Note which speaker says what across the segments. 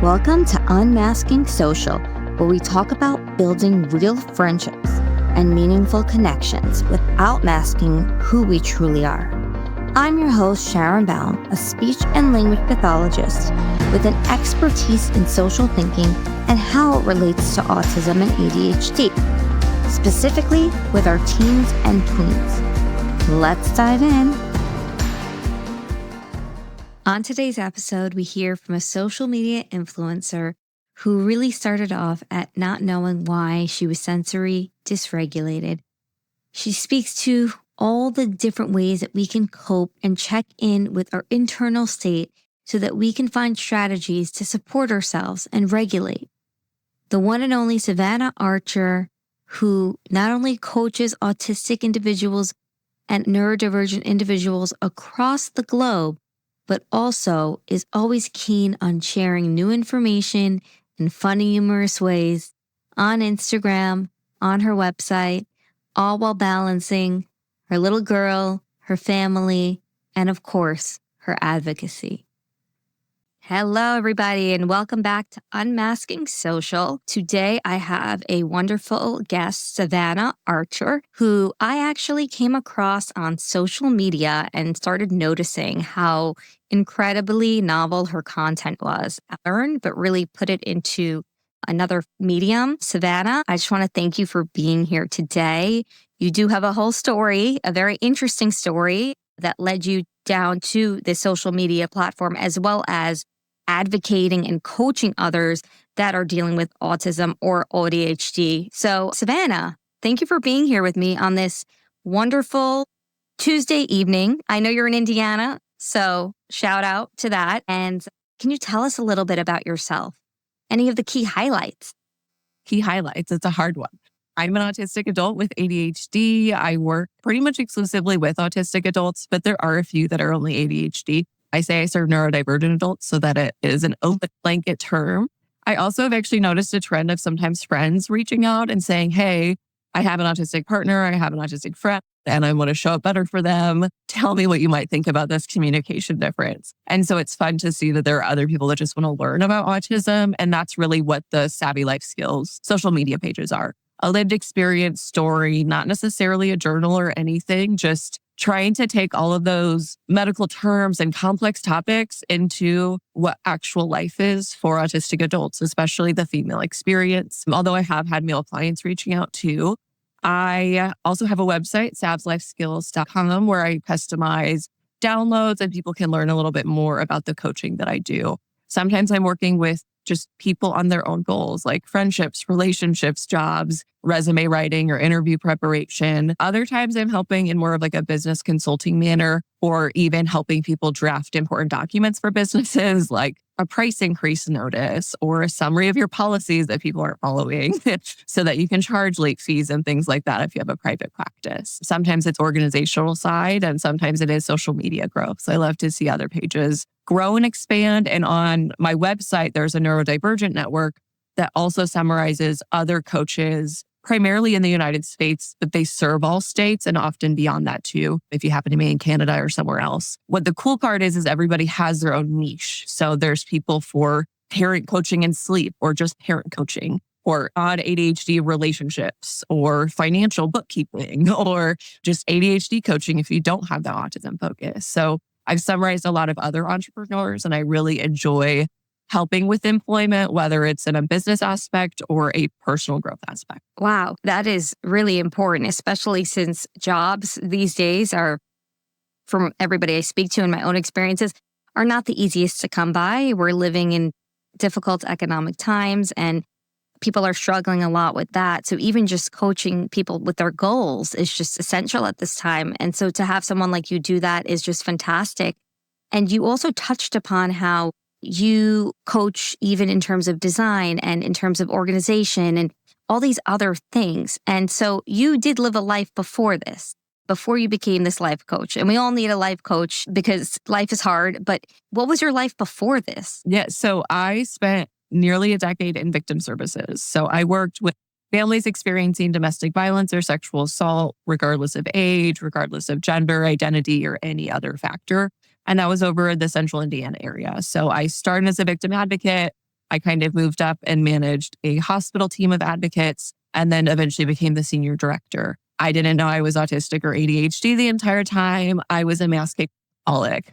Speaker 1: Welcome to Unmasking Social, where we talk about building real friendships and meaningful connections without masking who we truly are. I'm your host, Sharon Baum, a speech and language pathologist with an expertise in social thinking and how it relates to autism and ADHD, specifically with our teens and tweens. Let's dive in. On today's episode, we hear from a social media influencer who really started off at not knowing why she was sensory dysregulated. She speaks to all the different ways that we can cope and check in with our internal state so that we can find strategies to support ourselves and regulate. The one and only Savannah Archer, who not only coaches autistic individuals and neurodivergent individuals across the globe, but also is always keen on sharing new information in funny, humorous ways on Instagram, on her website, all while balancing her little girl, her family, and of course, her advocacy. Hello, everybody, and welcome back to Unmasking Social. Today, I have a wonderful guest, Savannah Archer, who I actually came across on social media and started noticing how incredibly novel her content was. I learned, but really put it into another medium. Savannah, I just want to thank you for being here today. You do have a whole story, a very interesting story that led you down to the social media platform, as well as advocating and coaching others that are dealing with autism or ADHD. So, Savannah, thank you for being here with me on this wonderful Tuesday evening. I know you're in Indiana, so shout out to that. And can you tell us a little bit about yourself? Any of the key highlights?
Speaker 2: Key highlights. It's a hard one. I'm an autistic adult with ADHD. I work pretty much exclusively with autistic adults, but there are a few that are only ADHD. I say I serve neurodivergent adults so that it is an open blanket term. I also have actually noticed a trend of sometimes friends reaching out and saying, hey, I have an autistic partner, I have an autistic friend, and I want to show up better for them. Tell me what you might think about this communication difference. And so it's fun to see that there are other people that just want to learn about autism. And that's really what the Savvy Life Skills social media pages are. A lived experience story, not necessarily a journal or anything, just trying to take all of those medical terms and complex topics into what actual life is for autistic adults, especially the female experience. Although I have had male clients reaching out too. I also have a website, savslifeskills.com, where I customize downloads and people can learn a little bit more about the coaching that I do. Sometimes I'm working with just people on their own goals, like friendships, relationships, jobs, resume writing, or interview preparation. Other times I'm helping in more of like a business consulting manner, or even helping people draft important documents for businesses, like a price increase notice or a summary of your policies that people aren't following so that you can charge late fees and things like that if you have a private practice. Sometimes it's organizational side and sometimes it is social media growth. So I love to see other pages grow and expand. And on my website, there's a neurodivergent network that also summarizes other coaches, primarily in the United States, but they serve all states and often beyond that too, if you happen to be in Canada or somewhere else. What the cool part is everybody has their own niche. So there's people for parent coaching and sleep, or just parent coaching, or odd ADHD relationships, or financial bookkeeping, or just ADHD coaching if you don't have the autism focus. So I've summarized a lot of other entrepreneurs, and I really enjoy helping with employment, whether it's in a business aspect or a personal growth aspect.
Speaker 1: Wow, that is really important, especially since jobs these days are, from everybody I speak to in my own experiences, are not the easiest to come by. We're living in difficult economic times and people are struggling a lot with that. So even just coaching people with their goals is just essential at this time. And so to have someone like you do that is just fantastic. And you also touched upon how you coach even in terms of design and in terms of organization and all these other things. And so you did live a life before this, before you became this life coach. And we all need a life coach because life is hard. But what was your life before this?
Speaker 2: Yeah, so I spent nearly a decade in victim services. So I worked with families experiencing domestic violence or sexual assault, regardless of age, regardless of gender, identity, or any other factor. And that was over the central Indiana area. So I started as a victim advocate, I kind of moved up and managed a hospital team of advocates and then eventually became the senior director. I didn't know I was autistic or ADHD the entire time. I was a mass cakeaholic.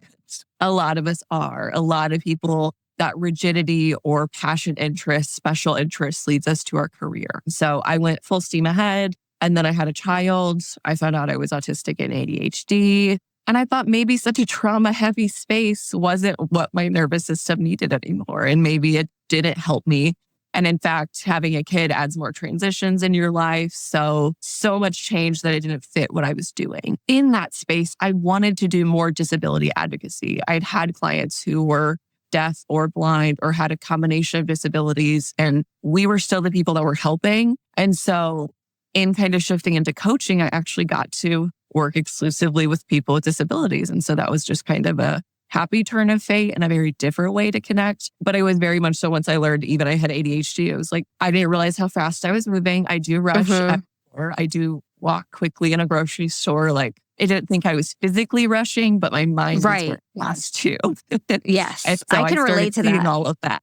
Speaker 2: A lot of us are. A lot of people, that rigidity or passion interest, special interest leads us to our career. So I went full steam ahead. And then I had a child. I found out I was autistic and ADHD. And I thought maybe such a trauma heavy space wasn't what my nervous system needed anymore. And maybe it didn't help me. And in fact, having a kid adds more transitions in your life. So much change that it didn't fit what I was doing. In that space, I wanted to do more disability advocacy. I'd had clients who were deaf or blind or had a combination of disabilities, and we were still the people that were helping. And so in kind of shifting into coaching, I actually got to work exclusively with people with disabilities. And so that was just kind of a happy turn of fate and a very different way to connect. But it was very much so once I learned even I had ADHD, it was like, I didn't realize how fast I was moving. I do rush at or I do walk quickly in a grocery store. Like I didn't think I was physically rushing, but my mind was very fast too.
Speaker 1: Yes,
Speaker 2: and so
Speaker 1: I can relate to that.
Speaker 2: All of that.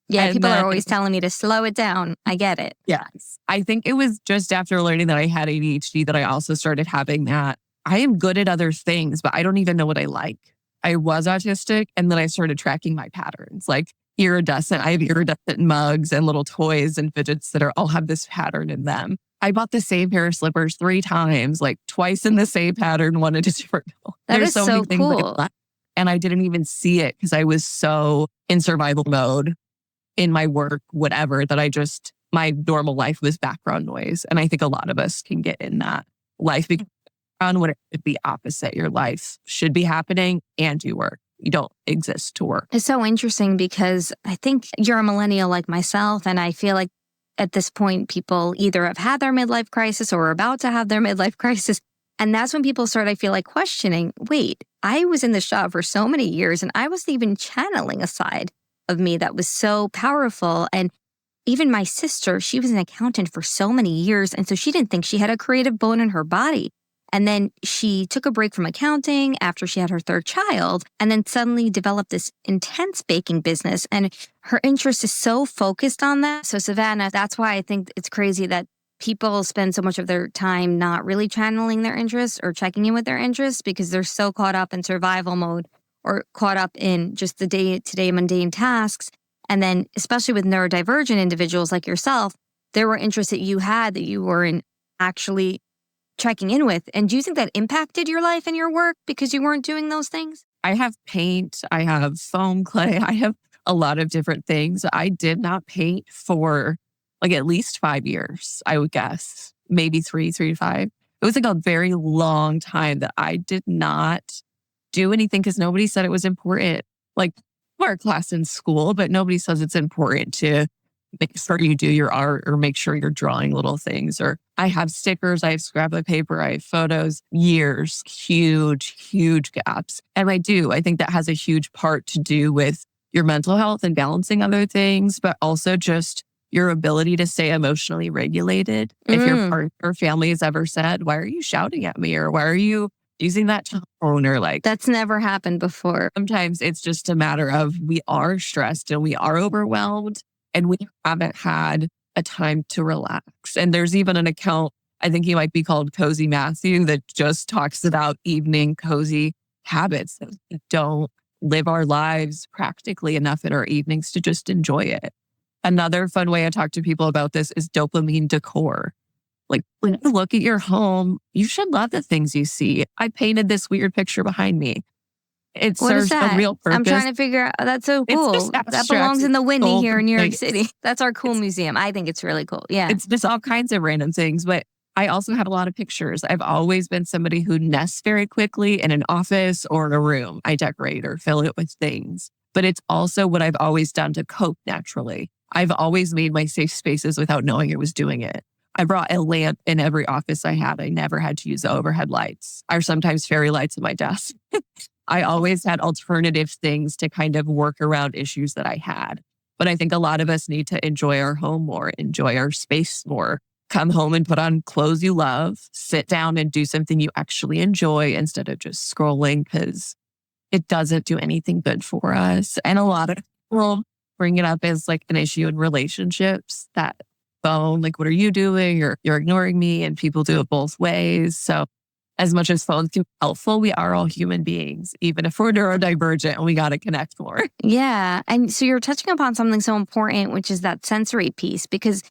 Speaker 1: Yeah, people are always telling me to slow it down. I get it.
Speaker 2: Yes. I think it was just after learning that I had ADHD that I also started having that. I am good at other things, but I don't even know what I like. I was autistic and then I started tracking my patterns. Like iridescent, I have iridescent mugs and little toys and fidgets that all have this pattern in them. I bought the same pair of slippers 3 times, like twice in the same pattern, one at a different.
Speaker 1: That is so
Speaker 2: many things
Speaker 1: cool.
Speaker 2: And I didn't even see it because I was so in survival mode in my work, whatever, that my normal life was background noise. And I think a lot of us can get in that life because when it should be opposite. Your life should be happening and you work. You don't exist to work.
Speaker 1: It's so interesting because I think you're a millennial like myself. And I feel like at this point, people either have had their midlife crisis or are about to have their midlife crisis. And that's when people start, I feel like, questioning, wait, I was in this job for so many years and I wasn't even channeling a side of me that was so powerful. And even my sister, she was an accountant for so many years. And so she didn't think she had a creative bone in her body. And then she took a break from accounting after she had her 3rd child and then suddenly developed this intense baking business. And her interest is so focused on that. So Savannah, that's why I think it's crazy that people spend so much of their time not really channeling their interests or checking in with their interests because they're so caught up in survival mode or caught up in just the day-to-day mundane tasks. And then especially with neurodivergent individuals like yourself, there were interests that you had that you weren't actually checking in with. And do you think that impacted your life and your work because you weren't doing those things?
Speaker 2: I have paint, I have foam clay, I have a lot of different things. I did not paint for like at least 5 years, I would guess, maybe 3 to 5. It was like a very long time that I did not do anything because nobody said it was important. Like art class in school, but nobody says it's important to make sure you do your art or make sure you're drawing little things. Or I have stickers, I have scrapbook paper, I have photos, years, huge gaps. And I think that has a huge part to do with your mental health and balancing other things, but also just your ability to stay emotionally regulated. If your partner or family has ever said, why are you shouting at me? Or why are you using that tone? Or like,
Speaker 1: that's never happened before.
Speaker 2: Sometimes it's just a matter of we are stressed and we are overwhelmed. And we haven't had a time to relax. And there's even an account, I think he might be called Cozy Matthew, that just talks about evening cozy habits that we don't live our lives practically enough in our evenings to just enjoy it. Another fun way I talk to people about this is dopamine decor. Like when you look at your home, you should love the things you see. I painted this weird picture behind me. It serves a real purpose.
Speaker 1: I'm trying to figure out. That's so cool. That belongs in the Whitney here in New York City. That's our cool museum. I think it's really cool. Yeah.
Speaker 2: It's just all kinds of random things. But I also have a lot of pictures. I've always been somebody who nests very quickly in an office or in a room. I decorate or fill it with things. But it's also what I've always done to cope naturally. I've always made my safe spaces without knowing I was doing it. I brought a lamp in every office I had. I never had to use the overhead lights or sometimes fairy lights at my desk. I always had alternative things to kind of work around issues that I had. But I think a lot of us need to enjoy our home more, enjoy our space more, come home and put on clothes you love, sit down and do something you actually enjoy instead of just scrolling because it doesn't do anything good for us. And a lot of people, bring it up as like an issue in relationships, that phone, like, what are you doing? You're ignoring me, and people do it both ways. So as much as phones can be helpful, we are all human beings, even if we're neurodivergent, and we got to connect more.
Speaker 1: Yeah. And so you're touching upon something so important, which is that sensory piece, because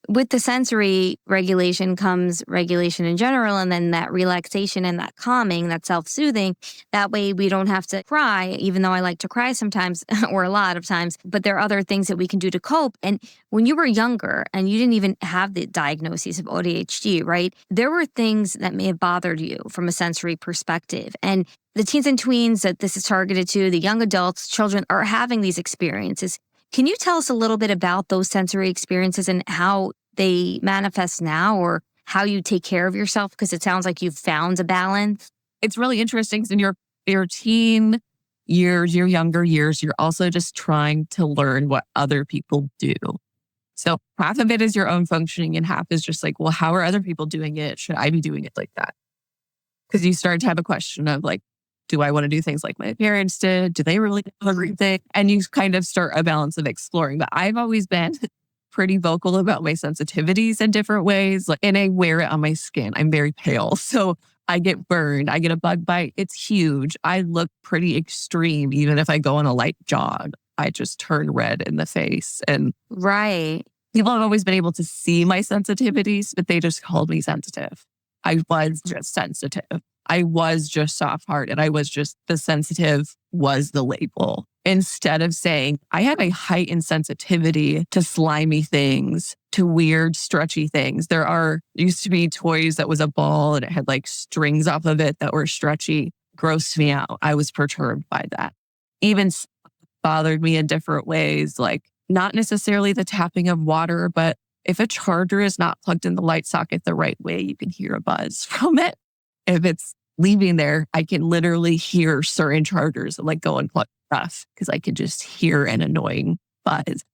Speaker 1: with the sensory regulation comes regulation in general, and then that relaxation and that calming, that self-soothing. That way we don't have to cry, even though I like to cry sometimes or a lot of times, but there are other things that we can do to cope. And when you were younger and you didn't even have the diagnosis of ADHD, right? There were things that may have bothered you from a sensory perspective. And the teens and tweens that this is targeted to, the young adults, children, are having these experiences. Can you tell us a little bit about those sensory experiences and how they manifest now, or how you take care of yourself? Because it sounds like you've found a balance.
Speaker 2: It's really interesting because in your teen years, your younger years, you're also just trying to learn what other people do. So half of it is your own functioning and half is just like, well, how are other people doing it? Should I be doing it like that? Because you start to have a question of like, do I want to do things like my parents did? Do they really know everything? And you kind of start a balance of exploring. But I've always been pretty vocal about my sensitivities in different ways. Like, and I wear it on my skin. I'm very pale. So I get burned. I get a bug bite. It's huge. I look pretty extreme. Even if I go on a light jog, I just turn red in the face. And
Speaker 1: Right.
Speaker 2: people have always been able to see my sensitivities, but they just called me sensitive. I was just sensitive. I was just soft-hearted. I was just, the sensitive was the label. Instead of saying, I have a heightened sensitivity to slimy things, to weird, stretchy things. Used to be toys that was a ball and it had like strings off of it that were stretchy. Grossed me out. I was perturbed by that. Even bothered me in different ways, like not necessarily the tapping of water, but if a charger is not plugged in the light socket the right way, you can hear a buzz from it. If it's leaving there, I can literally hear certain chargers like go and plug stuff because I can just hear an annoying buzz.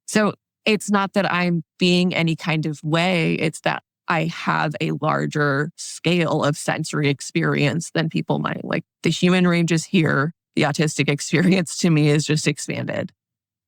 Speaker 2: So it's not that I'm being any kind of way. It's that I have a larger scale of sensory experience than people might. Like the human range is here. The autistic experience to me is just expanded.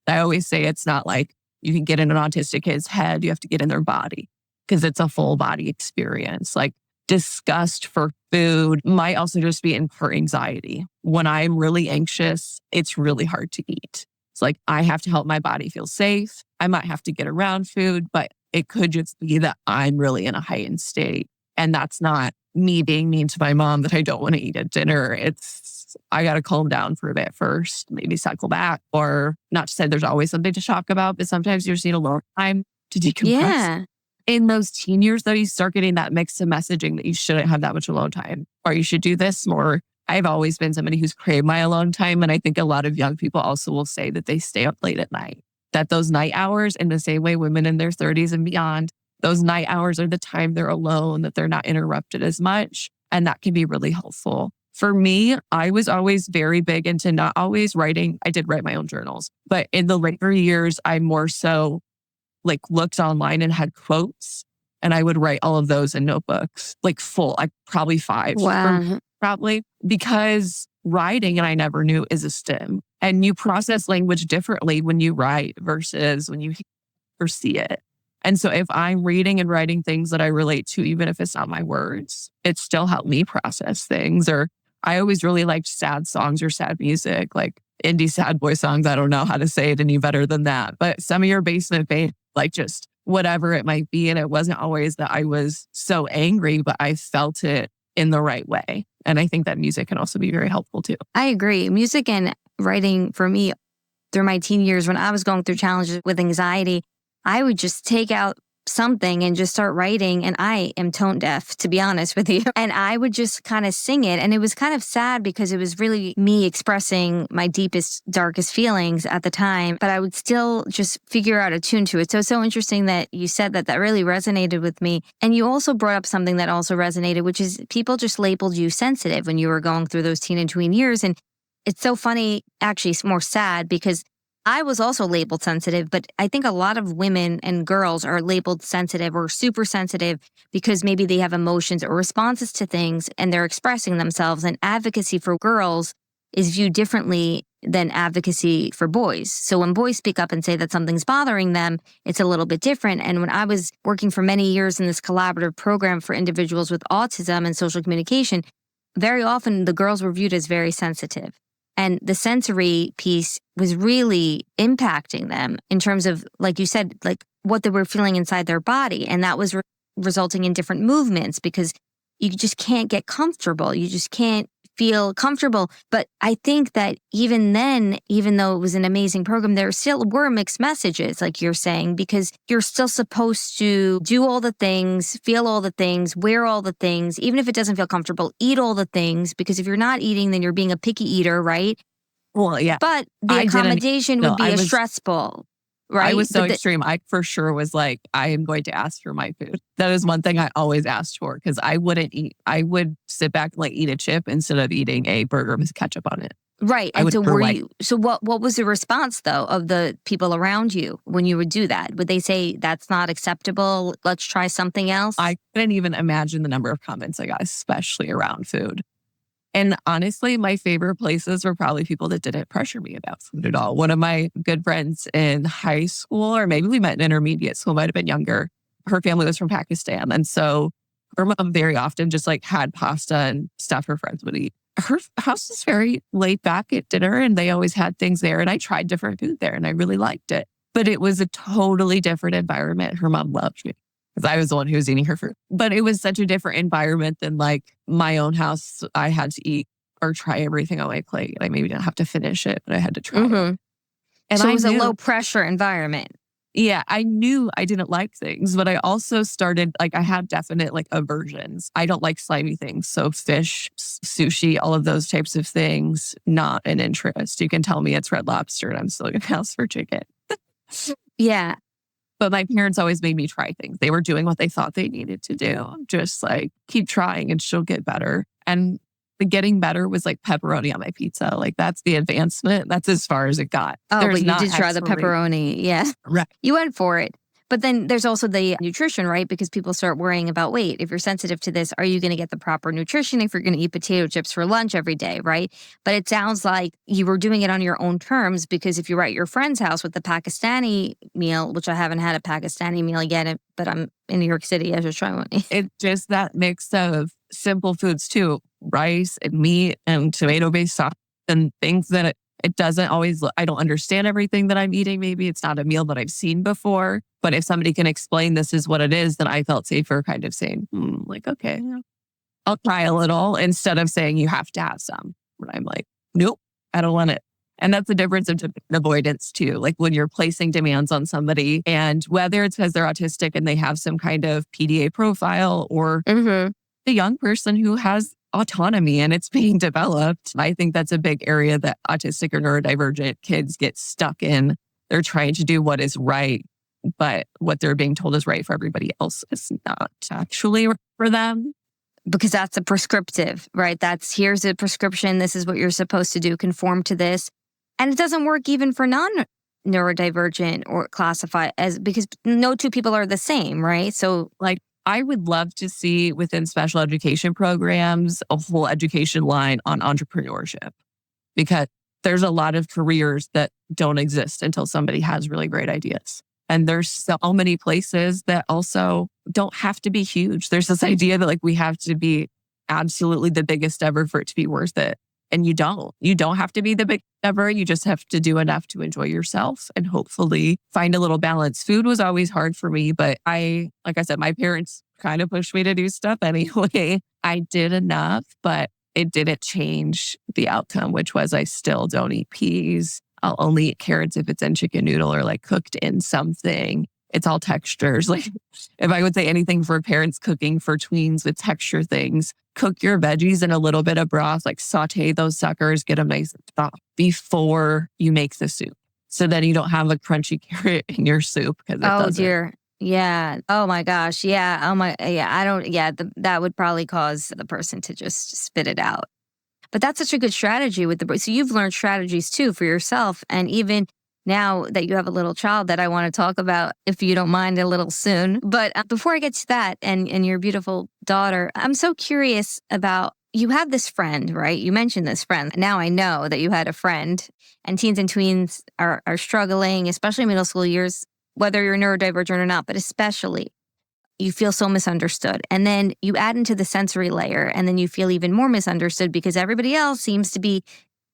Speaker 2: I always say it's not like you can get in an autistic kid's head. You have to get in their body because it's a full body experience. Like disgust for food might also just be in part anxiety. When I'm really anxious, it's really hard to eat. It's like I have to help my body feel safe. I might have to get around food, but it could just be that I'm really in a heightened state. And that's not me being mean to my mom that I don't want to eat at dinner. It's, I got to calm down for a bit first, maybe cycle back, or not to say there's always something to talk about, but sometimes you just need a long time to decompress.
Speaker 1: Yeah.
Speaker 2: In those teen years, though, you start getting that mix of messaging that you shouldn't have that much alone time, or you should do this more. I've always been somebody who's craved my alone time. And I think a lot of young people also will say that they stay up late at night, that those night hours, in the same way women in their 30s and beyond, those night hours are the time they're alone, that they're not interrupted as much. And that can be really helpful. For me, I was always very big into not always writing. I did write my own journals, but in the later years, I more so like looked online and had quotes, and I would write all of those in notebooks, like full, like probably 5.
Speaker 1: Wow.
Speaker 2: Probably because writing, and I never knew, is a STEM. And you process language differently when you write versus when you hear or see it. And so if I'm reading and writing things that I relate to, even if it's not my words, it still helped me process things. Or I always really liked sad songs or sad music, like indie sad boy songs. I don't know how to say it any better than that. But some of your basement band, like just whatever it might be. And it wasn't always that I was so angry, but I felt it in the right way. And I think that music can also be very helpful too.
Speaker 1: I agree. Music and writing for me through my teen years, when I was going through challenges with anxiety, I would just take out something and just start writing. And I am tone deaf, to be honest with you. And I would just kind of sing it. And it was kind of sad because it was really me expressing my deepest, darkest feelings at the time. But I would still just figure out a tune to it. So it's so interesting that you said that. That really resonated with me. And you also brought up something that also resonated, which is people just labeled you sensitive when you were going through those teen and tween years. And it's so funny, actually, it's more sad because I was also labeled sensitive, but I think a lot of women and girls are labeled sensitive or super sensitive because maybe they have emotions or responses to things and they're expressing themselves. And advocacy for girls is viewed differently than advocacy for boys. So when boys speak up and say that something's bothering them, it's a little bit different. And when I was working for many years in this collaborative program for individuals with autism and social communication, very often the girls were viewed as very sensitive. And the sensory piece was really impacting them in terms of, like you said, like what they were feeling inside their body. And that was resulting in different movements because you just can't get comfortable. You just can't feel comfortable. But I think that even then, even though it was an amazing program, there still were mixed messages, like you're saying, because you're still supposed to do all the things, feel all the things, wear all the things, even if it doesn't feel comfortable, eat all the things, because if you're not eating, then you're being a picky eater, right?
Speaker 2: Well, yeah.
Speaker 1: But the accommodation would be a stress ball. Right?
Speaker 2: I was so extreme. I for sure was like, I am going to ask for my food. That is one thing I always asked for because I wouldn't eat. I would sit back and like eat a chip instead of eating a burger with ketchup on it.
Speaker 1: Right. And so what was the response though of the people around you when you would do that? Would they say that's not acceptable? Let's try something else?
Speaker 2: I couldn't even imagine the number of comments I got, especially around food. And honestly, my favorite places were probably people that didn't pressure me about food at all. One of my good friends in high school, or maybe we met in intermediate school, might have been younger. Her family was from Pakistan. And so her mom very often just like had pasta and stuff her friends would eat. Her house was very laid back at dinner and they always had things there. And I tried different food there and I really liked it. But it was a totally different environment. Her mom loved me because I was the one who was eating her food. But it was such a different environment than like my own house. I had to eat or try everything on my plate. I maybe didn't have to finish it, but I had to try it. And
Speaker 1: so it was a low pressure environment.
Speaker 2: Yeah, I knew I didn't like things, but I also started, like I had definite like aversions. I don't like slimy things. So fish, sushi, all of those types of things, not an interest. You can tell me it's Red Lobster and I'm still going to ask for chicken.
Speaker 1: Yeah.
Speaker 2: But my parents always made me try things. They were doing what they thought they needed to do. Just like, keep trying and she'll get better. And the getting better was like pepperoni on my pizza. Like that's the advancement. That's as far as it got.
Speaker 1: Oh, but you did try the pepperoni. Yeah.
Speaker 2: Right.
Speaker 1: You went for it. But then there's also the nutrition, right? Because people start worrying about, wait, if you're sensitive to this, are you going to get the proper nutrition if you're going to eat potato chips for lunch every day, right? But it sounds like you were doing it on your own terms because if you were at your friend's house with the Pakistani meal, which I haven't had a Pakistani meal yet, but I'm in New York City, I should try one.
Speaker 2: It's just that mix of simple foods too, rice and meat and tomato-based sauce and things that it doesn't always, I don't understand everything that I'm eating. Maybe it's not a meal that I've seen before, but if somebody can explain this is what it is, then I felt safer kind of saying, like, okay, I'll try a little instead of saying you have to have some. But I'm like, nope, I don't want it. And that's the difference of avoidance too. Like when you're placing demands on somebody and whether it's because they're autistic and they have some kind of PDA profile or the young person who has autonomy and it's being developed. I think that's a big area that autistic or neurodivergent kids get stuck in. They're trying to do what is right, but what they're being told is right for everybody else is not actually for them.
Speaker 1: Because that's a prescriptive, right? Here's a prescription. This is what you're supposed to do. Conform to this. And it doesn't work even for non-neurodivergent or classify as, because no two people are the same, right? So
Speaker 2: like, I would love to see within special education programs a whole education line on entrepreneurship because there's a lot of careers that don't exist until somebody has really great ideas. And there's so many places that also don't have to be huge. There's this idea that like we have to be absolutely the biggest ever for it to be worth it. And you don't. You don't have to be the biggest ever. You just have to do enough to enjoy yourself and hopefully find a little balance. Food was always hard for me, but like I said, my parents kind of pushed me to do stuff anyway. I did enough, but it didn't change the outcome, which was I still don't eat peas. I'll only eat carrots if it's in chicken noodle or like cooked in something. It's all textures. Like if I would say anything for parents cooking for tweens with texture things, cook your veggies in a little bit of broth, like saute those suckers, get them nice and soft before you make the soup. So then you don't have a crunchy carrot in your soup.
Speaker 1: Oh dear. Yeah. Oh my gosh. Yeah. Oh my. Yeah. I don't. Yeah. That would probably cause the person to just spit it out. But that's such a good strategy with the. So you've learned strategies too for yourself, and even now that you have a little child that I want to talk about, if you don't mind, a little soon. But before I get to that and your beautiful daughter, I'm so curious about you have this friend, right? You mentioned this friend. Now I know that you had a friend, and teens and tweens are struggling, especially middle school years, whether you're neurodivergent or not, but especially you feel so misunderstood. And then you add into the sensory layer, and then you feel even more misunderstood because everybody else seems to be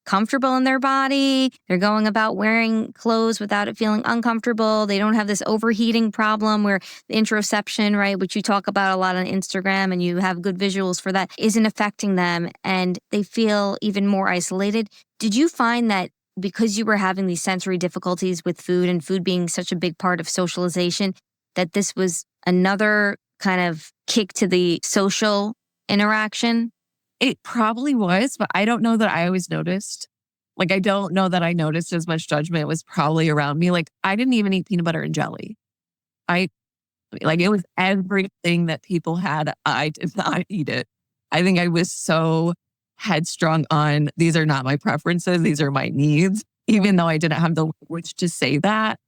Speaker 1: comfortable in their body. They're going about wearing clothes without it feeling uncomfortable. They don't have this overheating problem where the interoception, right, which you talk about a lot on Instagram and you have good visuals for that, isn't affecting them, and they feel even more isolated. Did you find that because you were having these sensory difficulties with food and food being such a big part of socialization, that this was another kind of kick to the social interaction?
Speaker 2: It probably was, but I don't know that I always noticed. Like, I don't know that I noticed as much judgment was probably around me. Like, I didn't even eat peanut butter and jelly. I like it was everything that people had. I did not eat it. I think I was so headstrong on these are not my preferences, these are my needs. Even though I didn't have the language to say that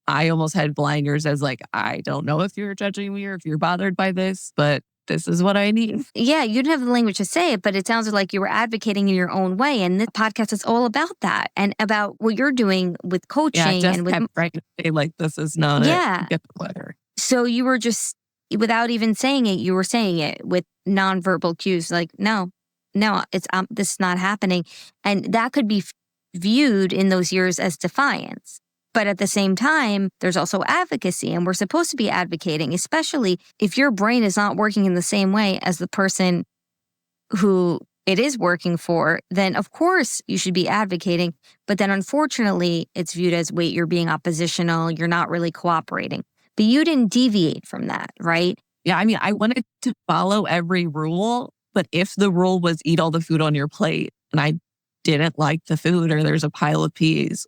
Speaker 2: I almost had blinders as like, I don't know if you're judging me or if you're bothered by this, but this is what I need.
Speaker 1: Yeah, you didn't have the language to say it, but it sounds like you were advocating in your own way. And this podcast is all about that and about what you're doing with
Speaker 2: Yeah,
Speaker 1: coaching
Speaker 2: just
Speaker 1: and with.
Speaker 2: kept trying to say like, this is not it.
Speaker 1: Yeah.
Speaker 2: Get the letter.
Speaker 1: So you were just, without even saying it, you were saying it with nonverbal cues like, no, it's this is not happening. And that could be viewed in those years as defiance. But at the same time, there's also advocacy, and we're supposed to be advocating, especially if your brain is not working in the same way as the person who it is working for, then of course you should be advocating. But then unfortunately, it's viewed as, wait, you're being oppositional, you're not really cooperating. But you didn't deviate from that, right?
Speaker 2: Yeah, I mean, I wanted to follow every rule, but if the rule was eat all the food on your plate and I didn't like the food or there's a pile of peas,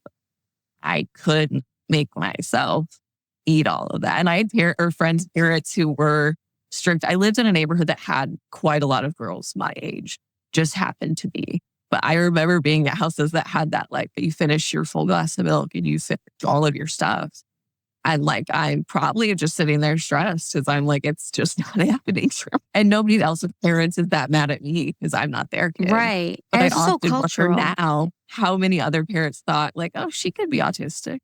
Speaker 2: I couldn't make myself eat all of that. And I had friends' parents who were strict. I lived in a neighborhood that had quite a lot of girls my age, just happened to be. But I remember being at houses that had that, like, you finish your full glass of milk and you finish all of your stuff. And like, I'm probably just sitting there stressed because I'm like, it's just not happening. And nobody else's parents is that mad at me because I'm not their kid.
Speaker 1: Right.
Speaker 2: But
Speaker 1: And
Speaker 2: I
Speaker 1: it's so
Speaker 2: often wonder
Speaker 1: cultural.
Speaker 2: now how many other parents thought like, oh, she could be autistic.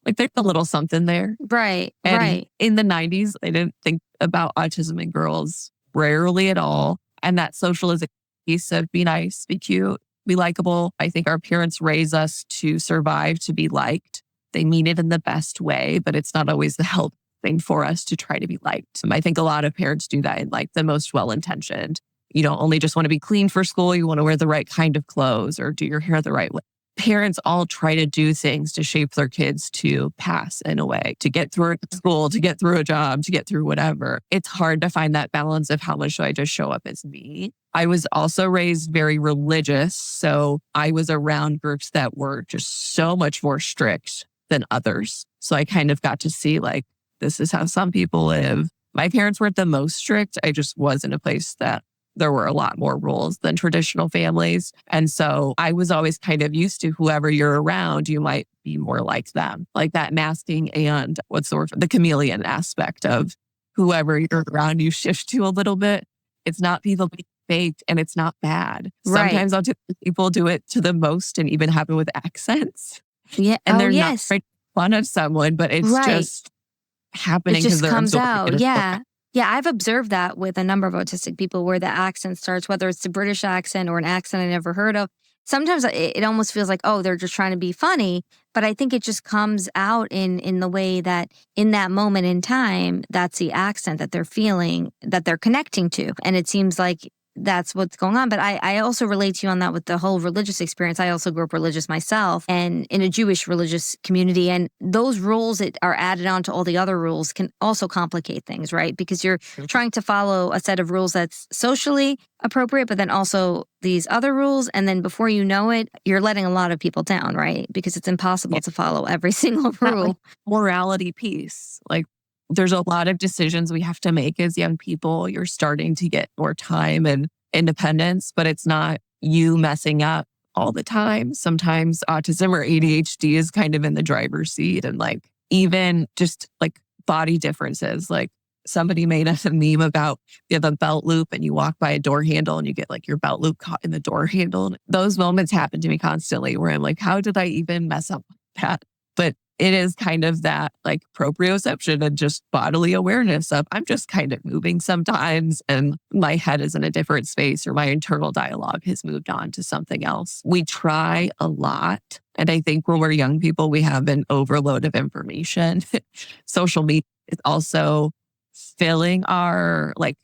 Speaker 2: Like there's a little something there.
Speaker 1: Right.
Speaker 2: And
Speaker 1: right.
Speaker 2: in the 90s, I didn't think about autism in girls rarely at all. And that socialization piece of be nice, be cute, be likable. I think our parents raise us to survive, to be liked. They mean it in the best way, but it's not always the healthy thing for us to try to be liked. I think a lot of parents do that in like the most well-intentioned. You don't only just want to be clean for school, you want to wear the right kind of clothes or do your hair the right way. Parents all try to do things to shape their kids to pass in a way, to get through school, to get through a job, to get through whatever. It's hard to find that balance of how much should I just show up as me. I was also raised very religious. So I was around groups that were just so much more strict than others. So I kind of got to see like, this is how some people live. My parents weren't the most strict. I just was in a place that there were a lot more rules than traditional families. And so I was always kind of used to whoever you're around, you might be more like them. Like that masking and what's the word? The chameleon aspect of whoever you're around, you shift to a little bit. It's not people being faked and it's not bad.
Speaker 1: Right.
Speaker 2: Sometimes autistic people do it to the most and even have it with accents.
Speaker 1: Yeah.
Speaker 2: And they're
Speaker 1: yes.
Speaker 2: not trying to make fun of someone, but it's
Speaker 1: Right.
Speaker 2: just happening
Speaker 1: It
Speaker 2: because
Speaker 1: just
Speaker 2: they're
Speaker 1: comes
Speaker 2: absorbing
Speaker 1: out.
Speaker 2: it.
Speaker 1: Yeah. Yeah, I've observed that with a number of autistic people where the accent starts, whether it's the British accent or an accent I never heard of. Sometimes it almost feels like, oh, they're just trying to be funny. But I think it just comes out in the way that in that moment in time, that's the accent that they're feeling, that they're connecting to. And it seems like that's what's going on. But I also relate to you on that with the whole religious experience. I also grew up religious myself and in a Jewish religious community. And those rules that are added on to all the other rules can also complicate things, right? Because you're trying to follow a set of rules that's socially appropriate, but then also these other rules. And then before you know it, you're letting a lot of people down, right? Because it's impossible to follow every single rule.
Speaker 2: Like morality piece. Like there's a lot of decisions we have to make as young people. You're starting to get more time and independence, but it's not you messing up all the time. Sometimes autism or ADHD is kind of in the driver's seat and like even just like body differences. Like somebody made a meme about you have a belt loop and you walk by a door handle and you get like your belt loop caught in the door handle. Those moments happen to me constantly where I'm like, how did I even mess up like that? But it is kind of that like proprioception and just bodily awareness of I'm just kind of moving sometimes and my head is in a different space or my internal dialogue has moved on to something else. We try a lot. And I think when we're young people, we have an overload of information. Social media is also filling our like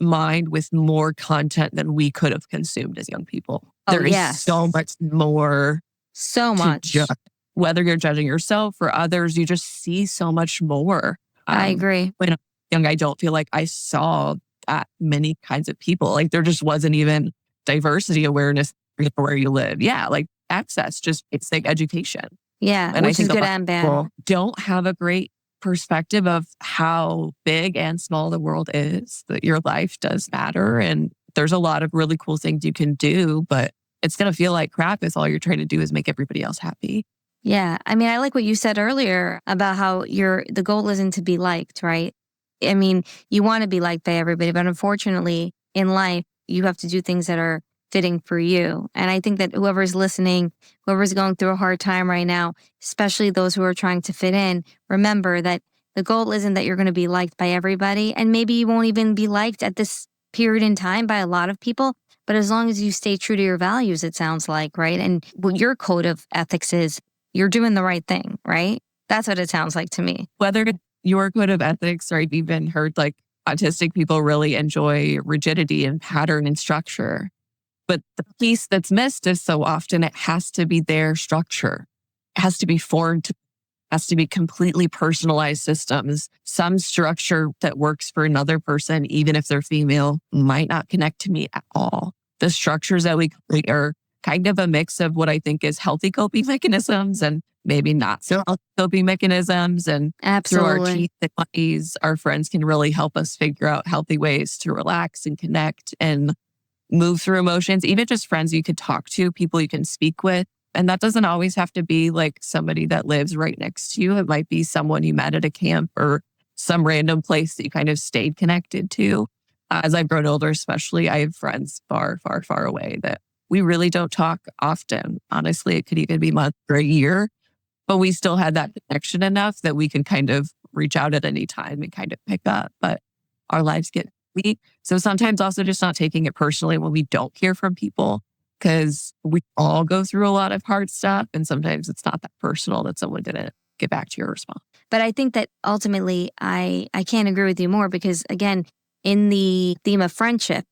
Speaker 2: mind with more content than we could have consumed as young people.
Speaker 1: Oh,
Speaker 2: There is
Speaker 1: yes.
Speaker 2: so much more
Speaker 1: So
Speaker 2: to
Speaker 1: much.
Speaker 2: judge. Whether you're judging yourself or others, you just see so much more.
Speaker 1: I agree.
Speaker 2: When I was young, I don't feel like I saw that many kinds of people. Like there just wasn't even diversity awareness where you live. Yeah, like access, just it's like education.
Speaker 1: Yeah,
Speaker 2: And I
Speaker 1: which is
Speaker 2: think a
Speaker 1: good
Speaker 2: lot of
Speaker 1: and bad.
Speaker 2: people don't have a great perspective of how big and small the world is, that your life does matter. And there's a lot of really cool things you can do, but it's going to feel like crap if all you're trying to do is make everybody else happy.
Speaker 1: Yeah. I mean, I like what you said earlier about how the goal isn't to be liked, right? I mean, you want to be liked by everybody, but unfortunately in life, you have to do things that are fitting for you. And I think that whoever's listening, whoever's going through a hard time right now, especially those who are trying to fit in, remember that the goal isn't that you're going to be liked by everybody. And maybe you won't even be liked at this period in time by a lot of people. But as long as you stay true to your values, it sounds like, right? And what your code of ethics is, you're doing the right thing, right? That's what it sounds like to me.
Speaker 2: Whether your code of ethics, or I've even heard like autistic people really enjoy rigidity and pattern and structure. But the piece that's missed is so often it has to be their structure. It has to be formed, has to be completely personalized systems. Some structure that works for another person, even if they're female, might not connect to me at all. The structures that we create are kind of a mix of what I think is healthy coping mechanisms and maybe not so healthy coping mechanisms. And through our
Speaker 1: Absolutely.
Speaker 2: teeth and bodies, our friends can really help us figure out healthy ways to relax and connect and move through emotions, even just friends you could talk to, people you can speak with. And that doesn't always have to be like somebody that lives right next to you. It might be someone you met at a camp or some random place that you kind of stayed connected to. As I've grown older, especially, I have friends far, far, far away that we really don't talk often. Honestly, it could even be months or a year, but we still had that connection enough that we can kind of reach out at any time and kind of pick up. But our lives get busy. So sometimes also just not taking it personally when we don't hear from people, because we all go through a lot of hard stuff. And sometimes it's not that personal that someone didn't get back to your response.
Speaker 1: But I think that ultimately I can't agree with you more because, again, in the theme of friendship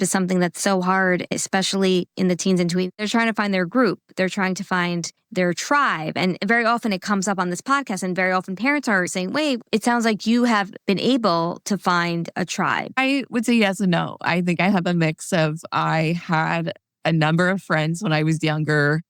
Speaker 1: is something that's so hard, especially in the teens and tweens. They're trying to find their group. They're trying to find their tribe. And very often it comes up on this podcast, and very often parents are saying, wait, it sounds like you have been able to find a tribe.
Speaker 2: I would say yes and no. I think I have a mix of, I had a number of friends when I was younger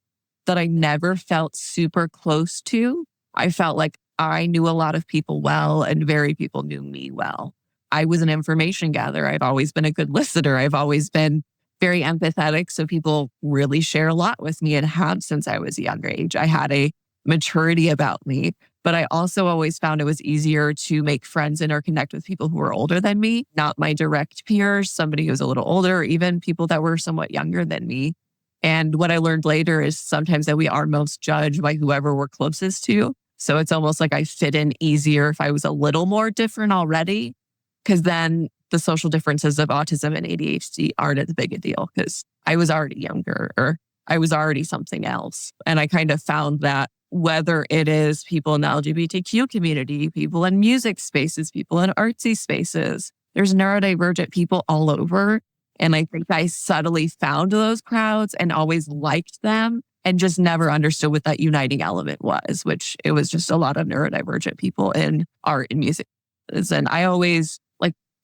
Speaker 2: that I never felt super close to. I felt like I knew a lot of people well and very people knew me well. I was an information gatherer. I've always been a good listener. I've always been very empathetic. So people really share a lot with me and have since I was a younger age. I had a maturity about me, but I also always found it was easier to make friends and or connect with people who were older than me, not my direct peers, somebody who was a little older, or even people that were somewhat younger than me. And what I learned later is sometimes that we are most judged by whoever we're closest to. So it's almost like I fit in easier if I was a little more different already, because then the social differences of autism and ADHD aren't as big a deal because I was already younger or I was already something else. And I kind of found that whether it is people in the LGBTQ community, people in music spaces, people in artsy spaces, there's neurodivergent people all over. And I think I subtly found those crowds and always liked them and just never understood what that uniting element was, which it was just a lot of neurodivergent people in art and music. And I always,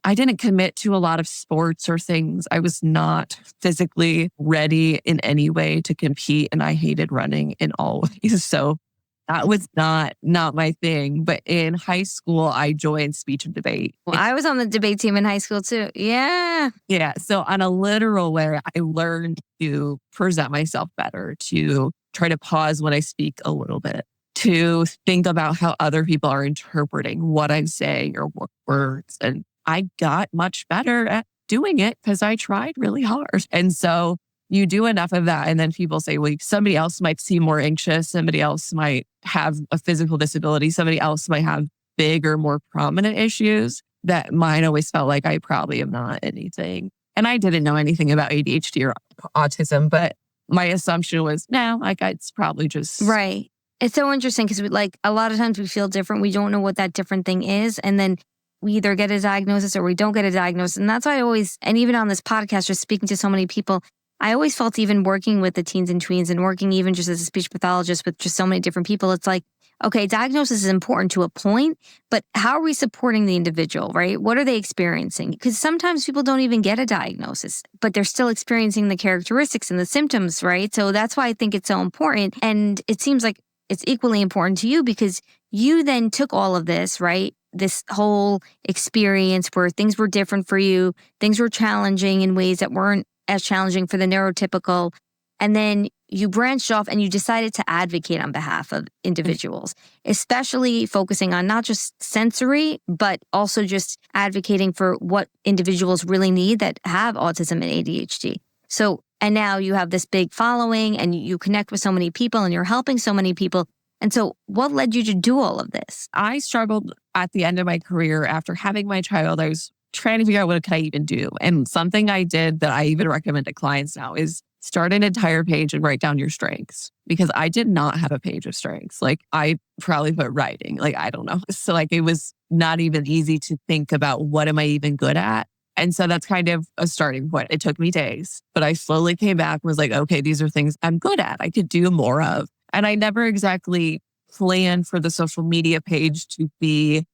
Speaker 2: I didn't commit to a lot of sports or things. I was not physically ready in any way to compete, and I hated running in all ways. So that was not my thing. But in high school, I joined speech and debate.
Speaker 1: Well, I was on the debate team in high school too. Yeah.
Speaker 2: Yeah. So on a literal way, I learned to present myself better, to try to pause when I speak a little bit, to think about how other people are interpreting what I'm saying or what words. And I got much better at doing it because I tried really hard. And so you do enough of that. And then people say, well, somebody else might seem more anxious. Somebody else might have a physical disability. Somebody else might have bigger, more prominent issues. That mine always felt like I probably am not anything. And I didn't know anything about ADHD or autism, but my assumption was, no, like it's probably just.
Speaker 1: Right. It's so interesting because like a lot of times we feel different. We don't know what that different thing is. And then we either get a diagnosis or we don't get a diagnosis. And that's why I always, and even on this podcast, just speaking to so many people, I always felt even working with the teens and tweens and working even just as a speech pathologist with just so many different people, it's like, okay, diagnosis is important to a point, but how are we supporting the individual, right? What are they experiencing? Because sometimes people don't even get a diagnosis, but they're still experiencing the characteristics and the symptoms, right? So that's why I think it's so important. And it seems like it's equally important to you because you then took all of this, right? This whole experience where things were different for you, things were challenging in ways that weren't as challenging for the neurotypical. And then you branched off and you decided to advocate on behalf of individuals, especially focusing on not just sensory, but also just advocating for what individuals really need that have autism and ADHD. So, and now you have this big following and you connect with so many people and you're helping so many people. And so what led you to do all of this?
Speaker 2: I struggled at the end of my career after having my child. I was trying to figure out what could I even do. And something I did that I even recommend to clients now is start an entire page and write down your strengths, because I did not have a page of strengths. Like I probably put writing, like, I don't know. So like it was not even easy to think about what am I even good at? And so that's kind of a starting point. It took me days, but I slowly came back and was like, okay, these are things I'm good at. I could do more of. And I never exactly planned for the social media page to be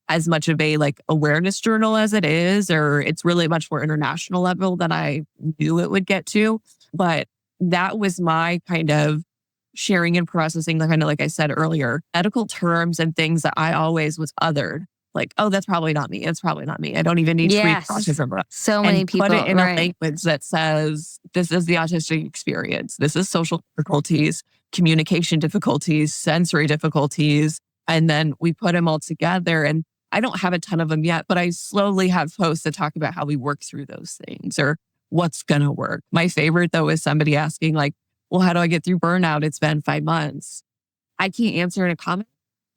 Speaker 2: as much of a like awareness journal as it is, or it's really much more international level than I knew it would get to. But that was my kind of sharing and processing, kind of like I said earlier, medical terms and things that I always was othered. Like, oh, that's probably not me. It's probably not me. I don't even need to read autism.
Speaker 1: So many people.
Speaker 2: Put it in a language that says, this is the autistic experience. This is social difficulties, communication difficulties, sensory difficulties. And then we put them all together. And I don't have a ton of them yet, but I slowly have posts that talk about how we work through those things or what's going to work. My favorite, though, is somebody asking like, well, how do I get through burnout? It's been 5 months. I can't answer in a comment.